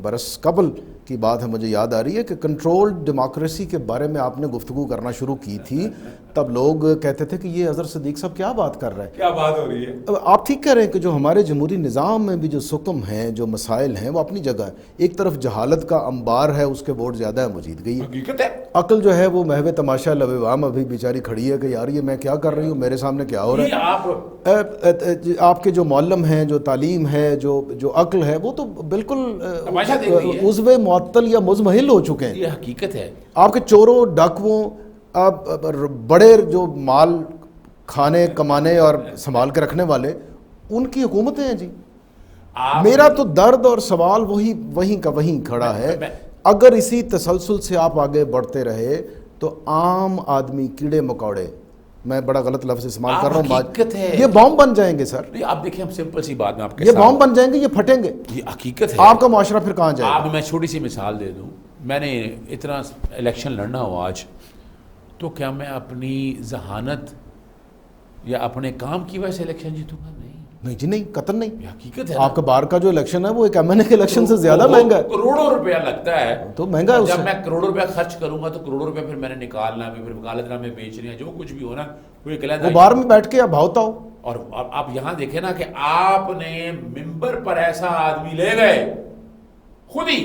Speaker 1: برس قبل کی بات ہے, مجھے یاد آ رہی ہے کہ کنٹرول ڈیموکریسی کے بارے میں آپ نے گفتگو کرنا شروع کی تھی. تب لوگ کہتے تھے کہ یہ اظہر صدیق صاحب کیا بات کر رہے ہیں,
Speaker 2: کیا بات ہو رہی ہے.
Speaker 1: آپ ٹھیک کہہ رہے ہیں کہ جو ہمارے جمہوری نظام میں بھی جو سکم ہیں, جو مسائل ہیں, وہ اپنی جگہ ہے. ایک طرف جہالت کا انبار ہے, اس کے ووٹ زیادہ ہے, مجید گئی
Speaker 2: حقیقت ہے.
Speaker 1: عقل جو ہے وہ محو تماشا لبوام ابھی بیچاری کھڑی ہے کہ یار یہ میں کیا کر رہی ہوں, میرے سامنے کیا ہو رہا ہے. آپ کے جو معلم ہیں, جو تعلیم ہے, جو عقل ہے, وہ تو بالکل عضو معطل یا مزمحل ہو چکے ہیں.
Speaker 2: یہ حقیقت ہے.
Speaker 1: آپ کے چوروں, ڈاکوؤں, بڑے جو مال کھانے کمانے اور سنبھال کے رکھنے والے, ان کی حکومتیں ہیں جی. میرا تو درد اور سوال وہیں کا وہیں کھڑا ہے. اگر اسی تسلسل سے آپ آگے بڑھتے رہے تو عام آدمی, کیڑے مکوڑے, میں بڑا غلط لفظ استعمال کر رہا ہوں, یہ بام بن جائیں گے سر.
Speaker 2: آپ دیکھیں, ہم سمپل سی بات میں آپ کے
Speaker 1: یہ بام بن جائیں گے, یہ پھٹیں گے.
Speaker 2: یہ حقیقت ہے.
Speaker 1: آپ کا معاشرہ پھر کہاں جائے گا.
Speaker 2: آپ میں چھوٹی سی مثال دے دوں, میں نے اتنا الیکشن لڑنا ہو آج, تو کیا میں اپنی ذہانت یا اپنے کام کی وجہ سے الیکشن جیتوں گا؟
Speaker 1: نہیں جی, نہیں, قطعاً نہیں.
Speaker 2: حقیقت ہے.
Speaker 1: آپ کا بار کا جو الیکشن ہے وہ ایک ایم این اے کے الیکشن سے زیادہ مہنگا ہے.
Speaker 2: کروڑوں روپیہ لگتا ہے,
Speaker 1: تو مہنگا ہے.
Speaker 2: جب میں کروڑوں روپیہ خرچ کروں گا تو کروڑوں روپیہ پھر میں نے نکالنا, پھر وکالت نامے بیچنے, جو کچھ بھی ہونا
Speaker 1: وہ بار میں بیٹھ کے اب بھاوتا ہو.
Speaker 2: اور آپ یہاں دیکھیں نا کہ آپ نے ممبر پر ایسا آدمی لے گئے خود ہی,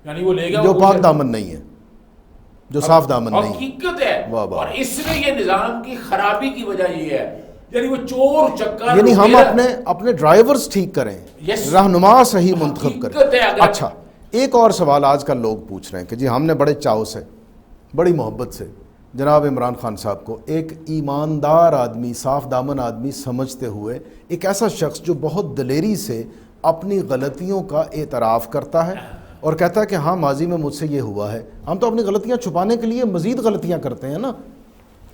Speaker 2: یعنی وہ لے گیا
Speaker 1: جو پاک دامن نہیں ہے, جو صاف دامن نہیں.
Speaker 2: حقیقت ہے. اور اس میں یہ نظام کی خرابی کی وجہ یہ ہے, یعنی وہ چور چکر,
Speaker 1: یعنی ہم اپنے ڈرائیورز ٹھیک کریں, رہنما صحیح منتخب کریں. اچھا, ایک اور سوال آج کل لوگ پوچھ رہے ہیں کہ جی ہم نے بڑے چاؤ سے, بڑی محبت سے جناب عمران خان صاحب کو ایک ایماندار آدمی, صاف دامن آدمی سمجھتے ہوئے, ایک ایسا شخص جو بہت دلیری سے اپنی غلطیوں کا اعتراف کرتا ہے اور کہتا ہے کہ ہاں ماضی میں مجھ سے یہ ہوا ہے. ہم تو اپنی غلطیاں چھپانے کے لیے مزید غلطیاں کرتے ہیں نا,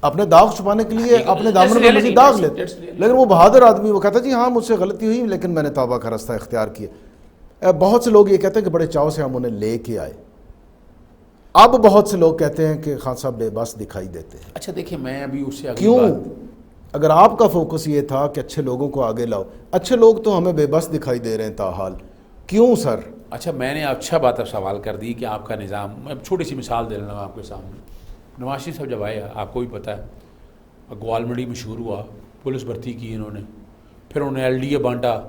Speaker 1: اپنے داغ چھپانے کے لیے اپنے دامن میں مزید داغ لیتے. لیکن وہ بہادر آدمی, وہ کہتا ہے جی ہاں مجھ سے غلطی ہوئی لیکن میں نے توبہ کا راستہ اختیار کیا. بہت سے لوگ یہ کہتے ہیں کہ بڑے چاؤ سے ہم انہیں لے کے آئے. اب بہت سے لوگ کہتے ہیں کہ خان صاحب بے بس دکھائی دیتے ہیں.
Speaker 2: اچھا دیکھیں, میں ابھی اس سے
Speaker 1: کیوں, اگر آپ کا فوکس یہ تھا کہ اچھے لوگوں کو آگے لاؤ, اچھے لوگ تو ہمیں بے بس دکھائی دے رہے ہیں تاحال, کیوں سر؟
Speaker 2: اچھا, میں نے اچھا بات اب سوال کر دی کہ آپ کا نظام, میں چھوٹی سی مثال دے رہا ہوں آپ کے سامنے. نواز شریف صاحب جب آئے, آپ کو بھی پتہ ہے, گوال منڈی میں شروع ہوا, پولیس بھرتی کی انہوں نے, پھر انہوں نے LDA بانٹا,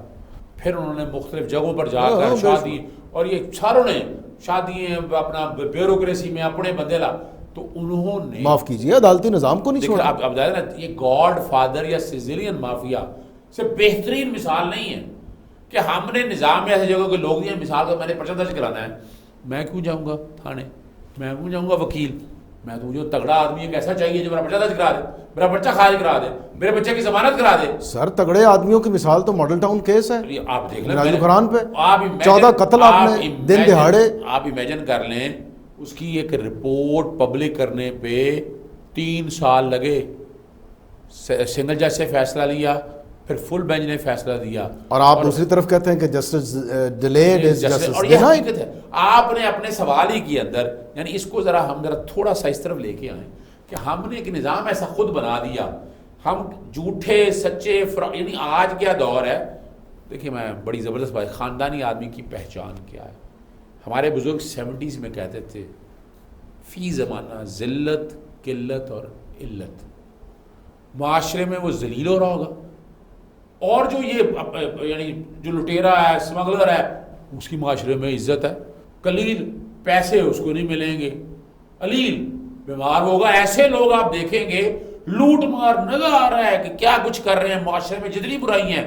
Speaker 2: پھر انہوں نے مختلف جگہوں پر جا کر شادی, اور یہ ساروں نے شادی اپنا بیوروکریسی میں اپنے بندے لا, تو انہوں نے,
Speaker 1: معاف کیجیے, عدالتی نظام کو نہیں چھوڑا.
Speaker 2: اب نا یہ گاڈ فادر یا سیزیلین مافیا سے بہترین مثال نہیں ہے کہ ہم نے نظام میں ایسے جگہوں کے لوگ دیا. مثال کا میں نے پرچہ درج کرانا ہے, میں کیوں جاؤں گا تھانے, میں کیوں جاؤں گا وکیل, میں تو جو تگڑا آدمی ایک ایسا چاہیے جو میرا پرچہ درج کرا دے, میرا پرچہ خارج کرا دے, میرے بچے کی ضمانت کرا دے.
Speaker 1: سر تگڑے آدمیوں کی مثال تو ماڈل ٹاؤن کیس ہے,
Speaker 2: آپ دیکھ لیں
Speaker 1: راجو خران پہ
Speaker 2: 14
Speaker 1: قتل آپ نے دن دہاڑے.
Speaker 2: آپ امیجن کر لیں, اس کی ایک رپورٹ پبلک کرنے پہ 3 سال لگے, سنگل جج سے فیصلہ لیا, پھر فل بینچ نے فیصلہ دیا.
Speaker 1: اور آپ دوسری طرف کہتے ہیں کہ جسٹس ڈیلیڈ از جسٹس
Speaker 2: اور یہ حقیقت ہے. آپ نے اپنے سوال ہی کے اندر, یعنی اس کو ہم ذرا تھوڑا سا اس طرف لے کے آئیں کہ ہم نے ایک نظام ایسا خود بنا دیا, ہم جھوٹے سچے یعنی آج کیا دور ہے. دیکھیے میں بڑی زبردست بات, خاندانی آدمی کی پہچان کیا ہے. ہمارے بزرگ 70s میں کہتے تھے فی زمانہ ذلت قلت اور علت, معاشرے میں وہ ذلیل ہو رہا ہوگا, اور جو یہ یعنی جو لٹیرا ہے اسمگلر ہے اس کی معاشرے میں عزت ہے. قلیل پیسے اس کو نہیں ملیں گے, علیل بیمار ہوگا. ایسے لوگ آپ دیکھیں گے لوٹ مار نظر آ رہا ہے کہ کیا کچھ کر رہے ہیں, معاشرے میں جتنی برائی ہیں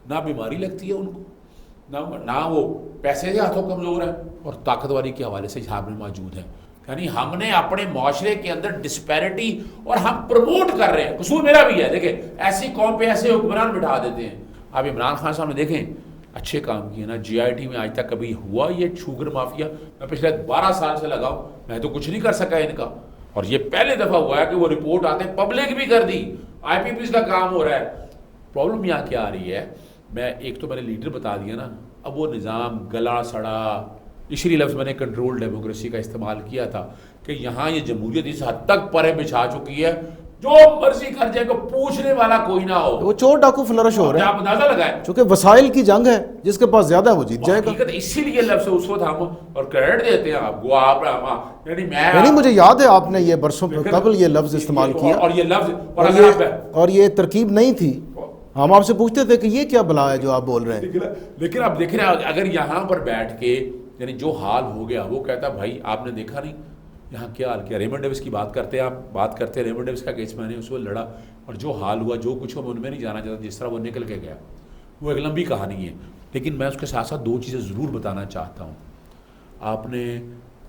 Speaker 2: نہ بیماری لگتی ہے ان کو, نہ وہ پیسے سے ہاتھوں کمزور ہے, اور طاقتوری کے حوالے سے یہاں میں موجود ہے. یعنی ہم نے اپنے معاشرے کے اندر ڈسپیرٹی, اور ہم پروموٹ کر رہے ہیں. قصور میرا بھی ہے, دیکھیں ایسی قوم پہ ایسے حکمران بٹھا دیتے ہیں. آپ عمران خان صاحب نے دیکھیں اچھے کام کیے نا, جی آئی ٹی میں آج تک کبھی ہوا یہ شوگر مافیا؟ میں پچھلے 12 سال سے لگا ہوں, میں تو کچھ نہیں کر سکا ان کا, اور یہ پہلے دفعہ ہوا ہے کہ وہ رپورٹ آتے ہیں, پبلک بھی کر دی, آئی پی پیز کا کام ہو رہا ہے. پرابلم یہاں کیا آ رہی ہے, میں ایک تو میں نے لیڈر بتا دیا نا, اب وہ نظام گلا سڑا. عشری لفظ میں نے کنٹرول ڈیموکریسی کا استعمال کیا تھا کہ یہاں یہ جمہوریت اس حد تک پرے بچھا چکی ہے, جو مرضی کر جائے, کو پوچھنے والا کوئی نہ ہو.
Speaker 1: وہ چور ڈاکو فلرش ہو رہے ہیں,
Speaker 2: آپ اندازہ لگائیں,
Speaker 1: چونکہ وسائل کی جنگ ہے, جس کے پاس زیادہ ہے وہ جیت جائے گا.
Speaker 2: اسی لیے لفظ اس وقت ہم اور کریڈٹ دیتے ہیں آپ کو. آپ
Speaker 1: یعنی مجھے یاد ہے آپ نے یہ برسوں قبل یہ لفظ استعمال کیا,
Speaker 2: اور یہ لفظ
Speaker 1: اور یہ ترکیب نہیں تھی. ہم آپ سے پوچھتے تھے کہ یہ کیا بلا ہے جو آپ بول رہے ہیں.
Speaker 2: لیکن آپ دیکھ رہے ہیں اگر یہاں پر بیٹھ کے یعنی جو حال ہو گیا, وہ کہتا بھائی آپ نے دیکھا نہیں یہاں کیا حال کیا. ریمنڈ ڈیوس کی بات کرتے ہیں, آپ بات کرتے ہیں ریمنڈ ڈیوس کا کیس, میں نے اس وقت لڑا, اور جو حال ہوا جو کچھ ہوا ان میں نہیں جانا چاہتا, جس طرح وہ نکل کے گیا وہ ایک لمبی کہانی ہے. لیکن میں اس کے ساتھ ساتھ 2 چیزیں ضرور بتانا چاہتا ہوں. آپ نے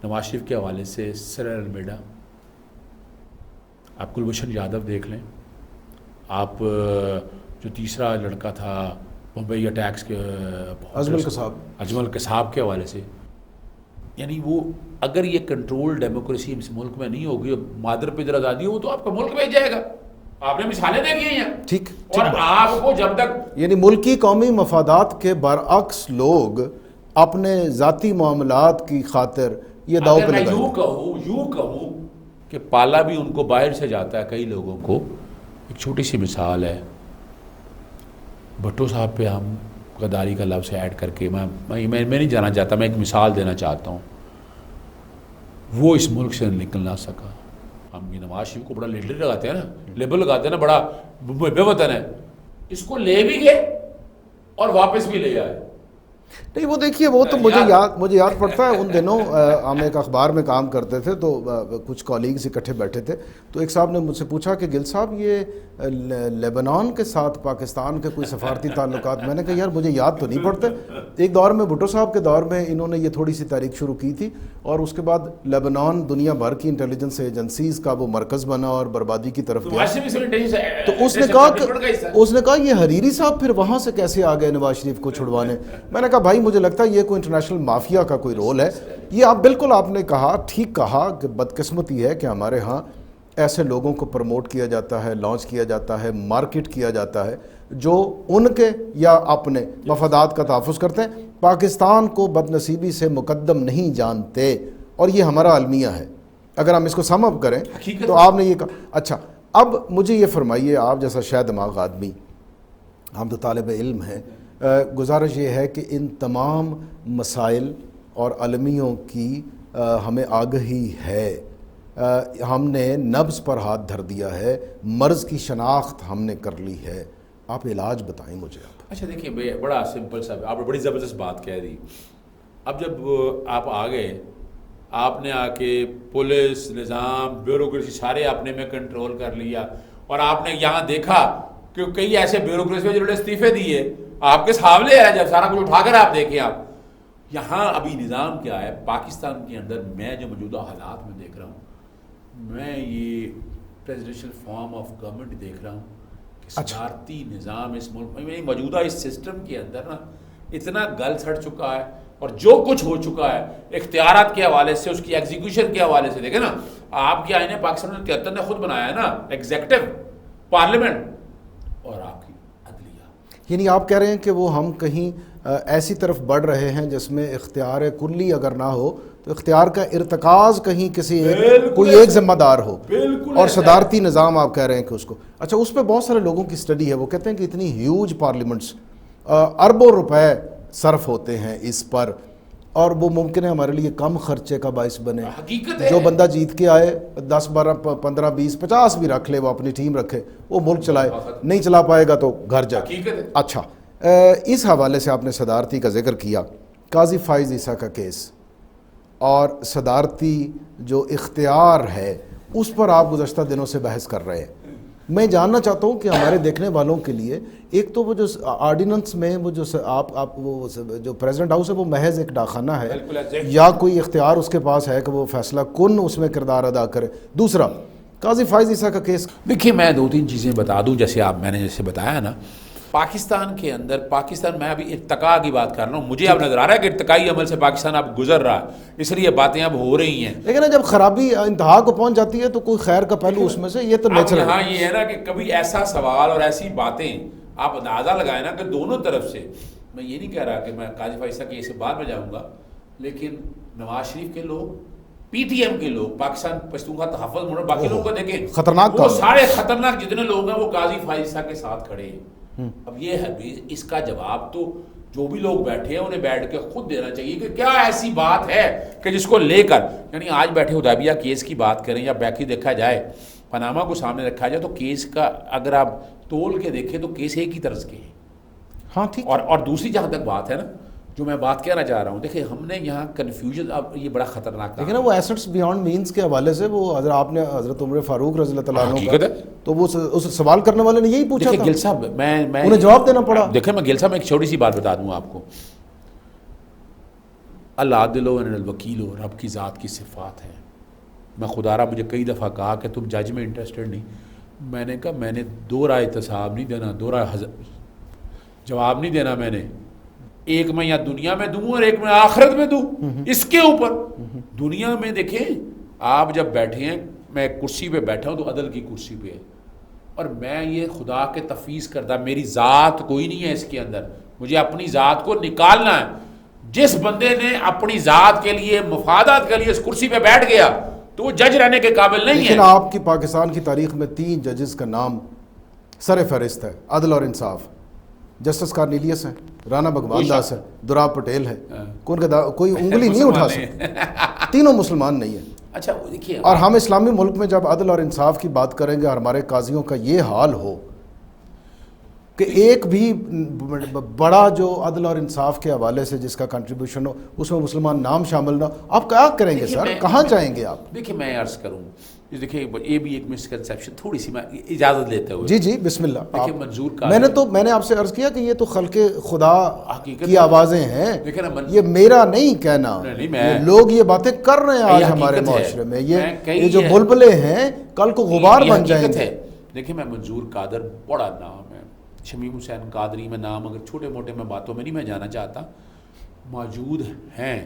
Speaker 2: نواز شریف کے حوالے سے سر المیڈا, آپ کلبھوشن یادو دیکھ لیں, آپ جو تیسرا لڑکا تھا ممبئی اٹیکس کے اجمل قصاب کے حوالے سے, یعنی وہ اگر یہ کنٹرول ڈیموکریسی اس ملک میں نہیں ہوگی, مادر پدر آزادی ہو, تو آپ کا ملک بھیج جائے گا. آپ نے مثالیں دیکھی ہیں.
Speaker 1: ٹھیک,
Speaker 2: اور آپ کو جب تک
Speaker 1: یعنی ملکی قومی مفادات کے برعکس لوگ اپنے ذاتی معاملات کی خاطر یہ داؤ پہ لگائیں.
Speaker 2: یوں کہوں کہ پالا بھی ان کو باہر سے جاتا ہے کئی لوگوں کو. ایک چھوٹی سی مثال ہے, بھٹو صاحب پہ ہم غداری کا لفظ ایڈ کر کے, میں نہیں جانا چاہتا, میں ایک مثال دینا چاہتا ہوں. وہ اس ملک سے نکل نہ سکا. ہم یہ نواز شریف کو بڑا لیڈر لگاتے ہیں نا, لیبل لگاتے ہیں نا, بڑا بے وطن ہے. اس کو لے بھی گئے اور واپس بھی لے آئے.
Speaker 1: نہیں وہ دیکھیے, وہ تو مجھے یاد پڑتا ہے ان دنوں ہم ایک اخبار میں کام کرتے تھے, تو کچھ کالیگز اکٹھے بیٹھے تھے, تو ایک صاحب نے مجھ سے پوچھا کہ گل صاحب یہ لیبنان کے ساتھ پاکستان کے کوئی سفارتی تعلقات, میں نے کہا یار مجھے یاد تو نہیں پڑتے. ایک دور میں بھٹو صاحب کے دور میں انہوں نے یہ تھوڑی سی تحریک شروع کی تھی, اور اس کے بعد لیبنان دنیا بھر کی انٹیلیجنس ایجنسیز کا وہ مرکز بنا اور بربادی کی طرف گیا. تو اس نے کہا یہ حریری صاحب پھر وہاں سے کیسے آ گئے نواز شریف کو چھڑوانے. میں نے کہا بھائی مجھے لگتا ہے یہ کوئی انٹرنیشنل مافیا کا کوئی رول ہے. یہ آپ بالکل آپ نے کہا, ٹھیک کہا کہ بدقسمتی ہے کہ ہمارے ہاں ایسے لوگوں کو پروموٹ کیا جاتا ہے, لانچ کیا جاتا ہے, مارکیٹ کیا جاتا ہے, جو ان کے یا اپنے مفادات کا تحفظ کرتے ہیں, پاکستان کو بدنصیبی سے مقدم نہیں جانتے, اور یہ ہمارا المیہ ہے. اگر ہم اس کو سم اپ کریں تو آپ نے یہ کہا. اچھا اب مجھے یہ فرمائیے, آپ جیسا شاید دماغ آدمی, ہم تو طالب علم ہیں, گزارش یہ ہے کہ ان تمام مسائل اور المیوں کی ہمیں آگہی ہے, ہم نے نبض پر ہاتھ دھر دیا ہے, مرض کی شناخت ہم نے کر لی ہے. آپ علاج بتائیں مجھے.
Speaker 2: اچھا دیکھیے, بڑا سمپل سا, آپ نے بڑی زبردست بات کہہ دی. اب جب آپ آ گئے, آپ نے آ کے پولیس نظام بیوروکریسی سارے اپنے میں کنٹرول کر لیا, اور آپ نے یہاں دیکھا کہ کئی ایسے بیوروکریسی جنہوں نے استعفے دیے آپ کے سامنے ہے, جب سارا کچھ اٹھا کر آپ دیکھیں. آپ یہاں ابھی نظام کیا ہے پاکستان کے اندر, میں جو موجودہ حالات میں دیکھ رہا ہوں, میں یہ پریزیڈنشل فارم آف گورنمنٹ دیکھ رہا ہوں کہ صدارتی نظام اس ملک میں موجودہ اس سسٹم کے اندر نا اتنا گل سڑ چکا ہے, اور جو کچھ ہو چکا ہے اختیارات کے حوالے سے, اس کی ایگزیکیوشن کے حوالے سے دیکھیں نا, آپ کے آئین پاکستان 73 نے خود بنایا ہے نا، ایگزیکٹو، پارلیمنٹ اور آپ کی عدلیہ.
Speaker 1: یعنی آپ کہہ رہے ہیں کہ وہ ہم کہیں ایسی طرف بڑھ رہے ہیں جس میں اختیار کلی اگر نہ ہو تو اختیار کا ارتکاز کہیں کسی کوئی ایک ذمہ دار ہو، اور صدارتی نظام آپ کہہ رہے ہیں کہ اس کو. اچھا، اس پہ بہت سارے لوگوں کی اسٹڈی ہے، وہ کہتے ہیں کہ اتنی ہیوج پارلیمنٹس، اربوں روپے صرف ہوتے ہیں اس پر، اور وہ ممکن ہے ہمارے لیے کم خرچے کا باعث بنے.
Speaker 2: حقیقت ہے
Speaker 1: جو بندہ جیت کے آئے 10 12 15 20 50 بھی رکھ لے، وہ اپنی ٹیم رکھے، وہ ملک چلائے، نہیں چلا پائے گا تو گھر جائے.
Speaker 2: حقیقت ہے.
Speaker 1: اچھا، اس حوالے سے آپ نے صدارتی کا ذکر کیا، قاضی فائز عیسیٰ کا کیس اور صدارتی جو اختیار ہے اس پر آپ گزشتہ دنوں سے بحث کر رہے ہیں. میں جاننا چاہتا ہوں کہ ہمارے دیکھنے والوں کے لیے، ایک تو وہ جو آرڈیننس میں وہ جو آپ وہ جو پریزیڈنٹ ہاؤس ہے وہ محض ایک ڈاکخانہ ہے یا کوئی اختیار اس کے پاس ہے کہ وہ فیصلہ کن اس میں کردار ادا کرے؟ دوسرا، قاضی فائز عیسیٰ کا کیس.
Speaker 2: دیکھیے میں 2-3 چیزیں بتا دوں. جیسے میں نے جیسے بتایا نا، پاکستان کے اندر، پاکستان میں ابھی ارتقاء کی بات کر رہا ہوں، مجھے اب نظر آ رہا ہے کہ ارتقائی عمل سے پاکستان اب گزر رہا ہے، اس لیے باتیں اب ہو رہی ہیں.
Speaker 1: لیکن جب خرابی انتہا کو پہنچ جاتی ہے تو کوئی خیر کا پہلو اس میں سے، یہ تو نیچرل ہے.
Speaker 2: یہاں یہ ہے نا کہ کبھی ایسا سوال اور ایسی باتیں آپ اندازہ لگائیں نا کہ دونوں طرف سے، میں یہ نہیں کہہ رہا کہ میں قاضی فائز کے اس سے بعد میں جاؤں گا، لیکن نواز شریف کے لوگ، پی ٹی ایم کے لوگ، پاکستان پشتون کا تحفظ مڑ، باقی لوگوں کو دیکھیں،
Speaker 1: خطرناک،
Speaker 2: وہ سارے خطرناک جتنے لوگ ہیں وہ قاضی فائز کے ساتھ کھڑے ہیں. اب یہ ہے اس کا جواب تو جو بھی لوگ بیٹھے ہیں انہیں بیٹھ کے خود دینا چاہیے کہ کیا ایسی بات ہے کہ جس کو لے کر، یعنی آج بیٹھے حدیبیہ کیس کی بات کریں یا باقی دیکھا جائے، پاناما کو سامنے رکھا جائے، تو کیس کا اگر آپ تول کے دیکھیں تو کیس ایک ہی طرز کے ہیں.
Speaker 1: ہاں ٹھیک.
Speaker 2: اور دوسری جہاں تک بات ہے نا، جو میں بات کہنا چاہ رہا ہوں، دیکھیں ہم نے یہاں کنفیوژن، اب یہ بڑا خطرناک تھا.
Speaker 1: لیکن نا وہ ایسٹس بیانڈ مینس کے حوالے سے وہ آپ نے حضرت عمر فاروق رضی اللہ تعالیٰ عنہ کا، تو وہ اس سوال کرنے والے نے یہی پوچھا تھا.
Speaker 2: گل صاحب میں
Speaker 1: انہیں جواب دینا پڑا.
Speaker 2: دیکھیں میں گل صاحب میں ایک چھوٹی سی بات بتا دوں آپ کو، العادل و الوکیل و رب کی ذات کی صفات ہے. میں خدا را مجھے کئی دفعہ کہا کہ تم جج میں انٹرسٹڈ نہیں، میں نے کہا میں نے 2 رائے احتساب نہیں دینا، 2 رائے جواب نہیں دینا، میں نے ایک میں یا دنیا میں دوں اور ایک میں آخرت میں دوں. اس کے اوپر دنیا میں دیکھیں آپ جب بیٹھے ہیں، میں کرسی پہ بیٹھا ہوں تو عدل کی کرسی پہ ہے، اور میں یہ خدا کے تفویض کردہ، میری ذات کوئی نہیں ہے اس کے اندر، مجھے اپنی ذات کو نکالنا ہے. جس بندے نے اپنی ذات کے لیے، مفادات کے لیے اس کرسی پہ بیٹھ گیا تو وہ جج رہنے کے قابل نہیں ہے.
Speaker 1: لیکن آپ کی پاکستان کی تاریخ میں 3 ججز کا نام سر فہرست ہے، عدل اور انصاف. جسٹس کارنیلیس ہے، رانا بھگوان داس ہے، دوراب پٹیل ہے، کوئی انگلی نہیں اٹھا سکتا. تینوں مسلمان نہیں ہیں.
Speaker 2: اچھا دیکھیے،
Speaker 1: اور ہم اسلامی ملک میں جب عدل اور انصاف کی بات کریں گے اور ہمارے قاضیوں کا یہ حال ہو کہ ایک بھی بڑا جو عدل اور انصاف کے حوالے سے جس کا کنٹریبیوشن ہو اس میں مسلمان نام شامل نہ ہو، آپ کیا کریں گے سر؟ کہاں جائیں گے آپ؟
Speaker 2: دیکھیے میں عرض کروں، دیکھیے یہ بھی ایک مسکنسیپشن تھوڑی سی، میں اجازت لیتے ہوئے،
Speaker 1: جی بسم اللہ.
Speaker 2: دیکھیے منظور کا،
Speaker 1: میں نے آپ سے عرض کیا کہ یہ تو خلق خدا کی آوازیں ہیں، یہ میرا نہیں کہنا، لوگ یہ باتیں کر رہے ہیں آج ہمارے معاشرے میں، یہ جو بلبلے ہیں کل کو غبار بن جائیں گے.
Speaker 2: دیکھیں میں منظور قادر، بڑا نام ہے، شمیم حسین قادری، میں نام اگر چھوٹے موٹے میں باتوں میں نہیں میں جانا چاہتا، موجود ہیں،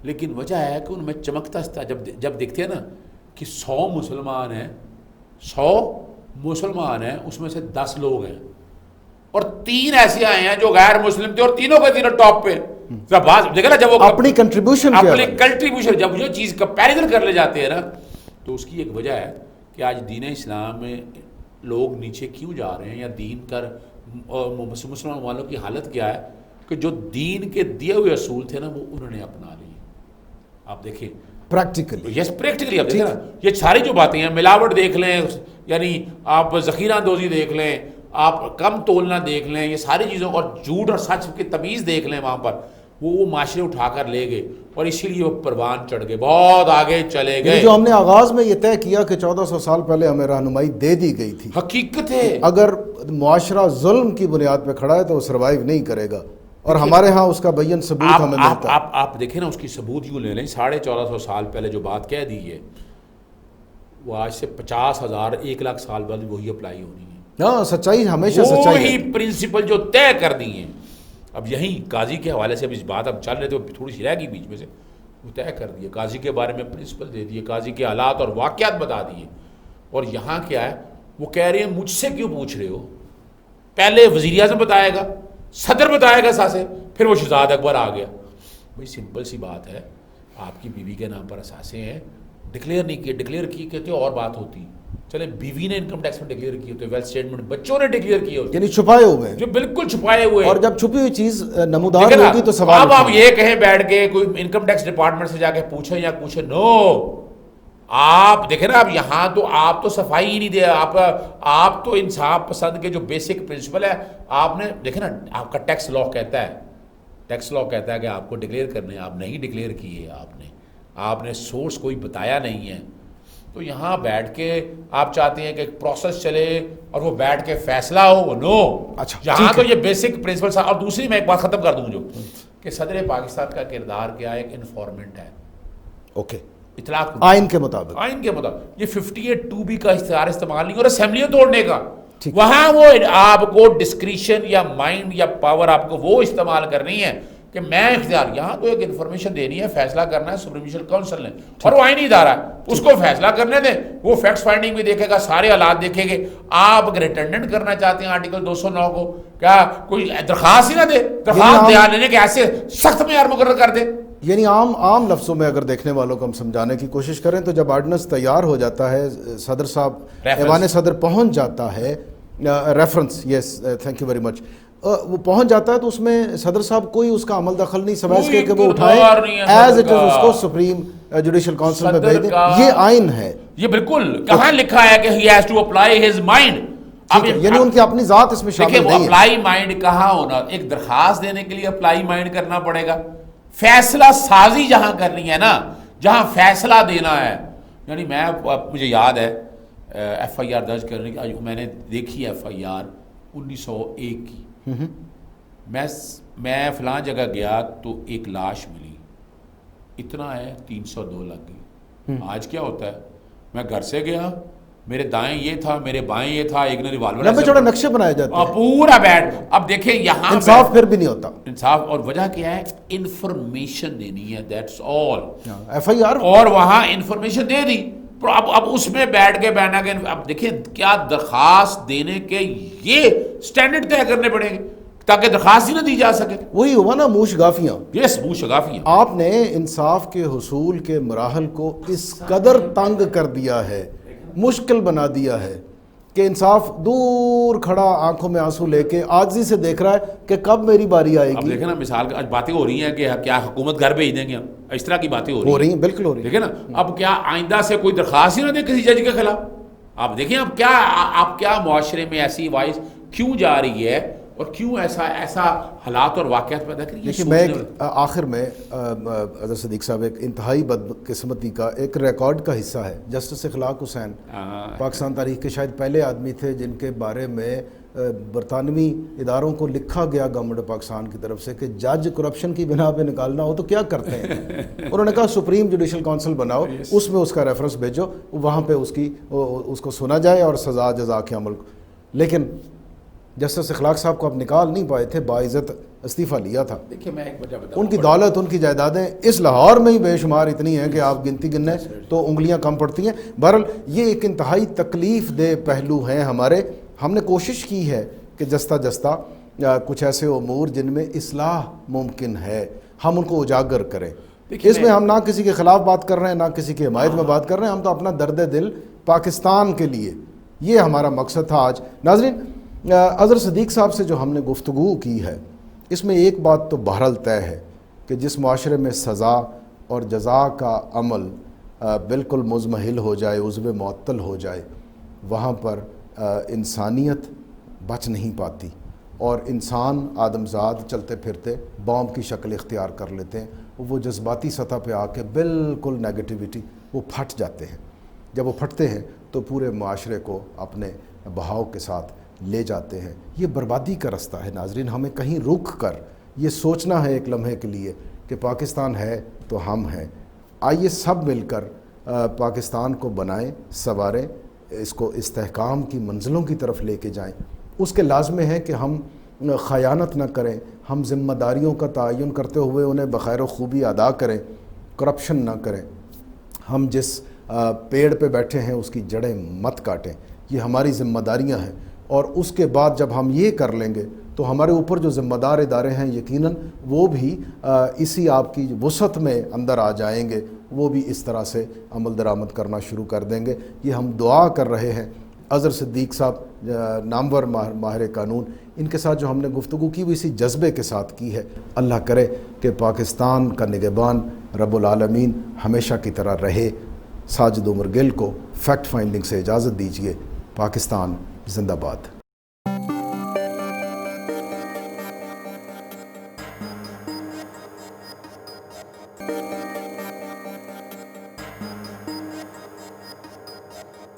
Speaker 2: لیکن وجہ ہے کہ ان میں چمکتا تھا جب دیکھتے ہیں نا کہ 100 مسلمان ہیں، 100 مسلمان ہیں، اس میں سے 10 لوگ ہیں اور 3 ایسے آئے ہیں جو غیر مسلم تھے اور تینوں کے تینوں ٹاپ پہ. دیکھا نا جب وہ
Speaker 1: اپنی کنٹریبیوشن
Speaker 2: جب جو چیز کنپیریزن کر لے جاتے ہیں نا، تو اس کی ایک وجہ ہے کہ آج دین اسلام میں لوگ نیچے کیوں جا رہے ہیں، یا دین کر مسلمان والوں کی حالت کیا ہے کہ جو دین کے دیے ہوئے اصول تھے نا وہ انہوں نے اپنا لیے. آپ دیکھیں پریکٹیکلی اب دیکھیں نا، یہ ساری جو باتیں ہیں، ملاوٹ دیکھ لیں، یعنی آپ ذخیرہ اندوزی دیکھ لیں، آپ کم تولنا دیکھ لیں، یہ ساری چیزوں، اور جھوٹ اور سچ کی تمیز دیکھ لیں، وہاں پر وہ معاشرے اٹھا کر لے گئے اور اسی لیے وہ پروان چڑھ گئے، بہت آگے چلے گئے.
Speaker 1: جو ہم نے آغاز میں یہ طے کیا کہ 1400 سال پہلے ہمیں رہنمائی دے دی گئی تھی،
Speaker 2: حقیقت ہے.
Speaker 1: اگر معاشرہ ظلم کی بنیاد پہ کھڑا ہے تو وہ سروائیو نہیں کرے گا، اور ہمارے ہاں اس کا بیان ثبوت ہمیں ملتا ہے.
Speaker 2: آپ دیکھیں نا اس کی ثبوت یوں لے لیں، 1450 سال پہلے جو بات کہہ دی ہے وہ آج سے 50,000 1 لاکھ سال بعد وہی اپلائی ہونی ہے.
Speaker 1: ہاں سچائی ہمیشہ سچائی ہے.
Speaker 2: وہی پرنسپل جو طے کر دی ہیں. اب یہیں قاضی کے حوالے سے بھی بات اب چل رہے تھے، تھوڑی سی رہ گئی بیچ میں سے، وہ طے کر دیے، قاضی کے بارے میں پرنسپل دے دیے، قاضی کے حالات اور واقعات بتا دیے. اور یہاں کیا ہے، وہ کہہ رہے ہیں مجھ سے کیوں پوچھ رہے ہو؟ پہلے وزیر اعظم بتائے گا، صدر بتائے گا اثاثے، پھر وہ شہزاد اکبر آ گیا. بھائی سمپل سی بات ہے، آپ کی بیوی کے نام پر اثاثے ہیں، ڈکلیئر نہیں کیے، ڈکلیئر کی کہتے اور بات ہوتی. چلیں بیوی نے انکم ٹیکس میں ڈکلیئر کیے ہوتے، ویلتھ اسٹیٹمنٹ بچوں نے ڈکلیئر کیے ہوتے،
Speaker 1: یعنی چھپائے ہوئے ہیں،
Speaker 2: جو بالکل چھپائے ہوئے.
Speaker 1: اور جب چھپی ہوئی چیز نمودار ہوگی تو سوال
Speaker 2: اب آپ یہ کہیں بیٹھ کے کوئی انکم ٹیکس ڈپارٹمنٹ سے جا کے پوچھیں یا پوچھیں، نو. آپ دیکھیں نا، اب یہاں تو آپ تو صفائی ہی نہیں دے، آپ تو انصاف پسند کے جو بیسک پرنسپل ہے، آپ نے دیکھیں نا، آپ کا ٹیکس لا کہتا ہے کہ آپ کو ڈکلیئر کرنے، آپ نہیں ڈکلیئر کیے، آپ نے سورس کوئی بتایا نہیں ہے. تو یہاں بیٹھ کے آپ چاہتے ہیں کہ ایک پروسیس چلے اور وہ بیٹھ کے فیصلہ ہو، نو.
Speaker 1: اچھا
Speaker 2: یہاں تو یہ بیسک پرنسپل. اور دوسری میں ایک بات ختم کر دوں جو کہ صدر پاکستان کا کردار کیا ہے، ایک انفارمنٹ ہے.
Speaker 1: اوکے،
Speaker 2: اطلاق
Speaker 1: آئین کے مطابق
Speaker 2: یہ 58(2)B کا اختیار استعمال نہیں، اور اسمبلیوں توڑنے کا. وہاں وہ آپ کو ڈسکریشن یا مائنڈ یا پاور آپ کو وہ استعمال کرنی ہے کہ میں اختیار. یہاں تو ایک انفارمیشن دینی ہے، فیصلہ کرنا ہے سپریمیشن کونسل نے، اور وہ آئینی ادارہ ہے، اس کو فیصلہ کرنے دیں. وہ فیکٹس فائنڈنگ بھی دیکھے گا، سارے حالات دیکھیں گے. آپ اگر ریٹرنڈنٹ کرنا چاہتے ہیں آرٹیکل 209 کو، کیا کوئی درخواست ہی نہ دے، درخواست دیا لینے کے ایسے سخت معیار مقرر کر دے.
Speaker 1: یعنی عام لفظوں میں اگر دیکھنے والوں کو ہم سمجھانے کی کوشش کریں تو جب آرڈیننس تیار ہو جاتا ہے، صدر صاحب ایوان صدر پہنچ جاتا ہے، reference, yes thank you very much, وہ پہنچ جاتا ہے تو اس میں صدر صاحب کوئی اس کا عمل دخل نہیں سوائے اس کے کہ وہ اٹھائیں ایز اٹ از، اس کو سپریم جوڈیشل کونسل میں بھیج دیں. یہ آئین ہے،
Speaker 2: یہ بالکل کہاں لکھا ہے کہ he has to apply his mind.
Speaker 1: یعنی ان کی اپنی ذات اس میں شامل نہیں ہے.
Speaker 2: اپلائی مائنڈ کہاں ہونا، ایک درخواست دینے کے لیے اپلائی مائنڈ کرنا پڑے گا. فیصلہ سازی جہاں کرنی ہے نا، جہاں فیصلہ دینا ہے، یعنی مجھے یاد ہے FIR درج کرنے کی، میں نے دیکھی FIR 1901 کی. میں فلاں جگہ گیا تو ایک لاش ملی، اتنا ہے 302 لگ گئی. آج کیا ہوتا ہے، میں گھر سے گیا، میرے دائیں یہ تھا، میرے بائیں یہ تھا، ایک نے ریوالور
Speaker 1: لمبے چوڑے نقشے بنائے جاتے ہیں
Speaker 2: پورا بیٹھ. اب دیکھیں یہاں
Speaker 1: انصاف پھر بھی نہیں ہوتا،
Speaker 2: انصاف. اور وجہ کیا ہے، انفارمیشن دینی ہے، دیٹس آل.
Speaker 1: FIR
Speaker 2: اور وہاں انفارمیشن دے دی. اب اس میں بیٹھ کے بیٹھنا کہ اب دیکھیں کیا درخواست دینے کے یہ سٹینڈرڈ طے کرنے پڑیں گے تاکہ درخواست ہی نہ دی جا سکے.
Speaker 1: وہی ہوا نا موش گافیاں.
Speaker 2: یس، موش گافیاں.
Speaker 1: آپ نے انصاف کے حصول کے مراحل کو اس قدر تنگ کر دیا ہے، مشکل بنا دیا ہے کہ انصاف دور کھڑا آنکھوں میں آنسو لے کے عاجزی سے دیکھ رہا ہے کہ کب میری باری آئے گی.
Speaker 2: اب دیکھیں نا، مثال آج باتیں ہو رہی ہیں کہ کیا حکومت گھر بھیج دیں گے، اس طرح کی باتیں ہو رہی ہیں.
Speaker 1: بالکل ہو رہی ہیں.
Speaker 2: دیکھیں نا، اب کیا آئندہ سے کوئی درخواست ہی نہ دے کسی جج کے خلاف. آپ دیکھیں اب کیا معاشرے میں ایسی وائس کیوں جا رہی ہے اور کیوں ایسا حالات اور واقعات پیدا کری.
Speaker 1: دیکھیے میں آخر میں اظہر صدیق صاحب ایک انتہائی بدقسمتی کا ایک ریکارڈ کا حصہ ہے. جسٹس اخلاق حسین پاکستان تاریخ کے شاید پہلے آدمی تھے جن کے بارے میں برطانوی اداروں کو لکھا گیا گورنمنٹ پاکستان کی طرف سے کہ جج کرپشن کی بنا پہ نکالنا ہو تو کیا کرتے ہیں. انہوں نے کہا سپریم جوڈیشل کونسل بناؤ، اس میں اس کا ریفرنس بھیجو، وہاں پہ اس کو سنا جائے اور سزا جزا کے عمل. لیکن جسٹس اخلاق صاحب کو اب نکال نہیں پائے تھے، باعزت استعفیٰ لیا تھا.
Speaker 2: دیکھیں میں ایک وجہ بتاؤں،
Speaker 1: ان کی دولت، ان کی جائیدادیں اس لاہور میں ہی بے شمار اتنی ہیں کہ آپ گنتی گننے تو انگلیاں کم پڑتی ہیں. بہرحال یہ ایک انتہائی تکلیف دہ پہلو ہیں ہمارے. ہم نے کوشش کی ہے کہ جستہ کچھ ایسے امور جن میں اصلاح ممکن ہے ہم ان کو اجاگر کریں. اس میں ہم نہ کسی کے خلاف بات کر رہے ہیں، نہ کسی کی حمایت میں بات کر رہے ہیں، ہم تو اپنا درد دل پاکستان کے لیے، یہ ہمارا مقصد تھا آج. ناظرین، اظہر صدیق صاحب سے جو ہم نے گفتگو کی ہے، اس میں ایک بات تو بہرحال طے ہے کہ جس معاشرے میں سزا اور جزا کا عمل بالکل مضمحل ہو جائے، عضو معطل ہو جائے، وہاں پر انسانیت بچ نہیں پاتی اور انسان آدمزاد چلتے پھرتے بوم کی شکل اختیار کر لیتے ہیں. وہ جذباتی سطح پہ آ کے بالکل نیگیٹیوٹی وہ پھٹ جاتے ہیں. جب وہ پھٹتے ہیں تو پورے معاشرے کو اپنے بہاؤ کے ساتھ لے جاتے ہیں. یہ بربادی کا رستہ ہے. ناظرین، ہمیں کہیں رک کر یہ سوچنا ہے ایک لمحے کے لیے کہ پاکستان ہے تو ہم ہیں. آئیے سب مل کر پاکستان کو بنائیں، سنواریں، اس کو استحکام کی منزلوں کی طرف لے کے جائیں. اس کے لازم ہے کہ ہم خیانت نہ کریں، ہم ذمہ داریوں کا تعین کرتے ہوئے انہیں بخیر و خوبی ادا کریں کرپشن نہ کریں, ہم جس پیڑ پہ بیٹھے ہیں اس کی جڑیں مت کاٹیں. یہ ہماری ذمہ داریاں ہیں, اور اس کے بعد جب ہم یہ کر لیں گے تو ہمارے اوپر جو ذمہ دار ادارے ہیں یقیناً وہ بھی اسی آپ کی وسعت میں اندر آ جائیں گے, وہ بھی اس طرح سے عمل درآمد کرنا شروع کر دیں گے. یہ ہم دعا کر رہے ہیں. اظہر صدیق صاحب نامور ماہر قانون, ان کے ساتھ جو ہم نے گفتگو کی وہ اسی جذبے کے ساتھ کی ہے. اللہ کرے کہ پاکستان کا نگہبان رب العالمین ہمیشہ کی طرح رہے. ساجد عمر گل کو فیکٹ فائنڈنگ سے اجازت دیجیے. پاکستان زندہ باد.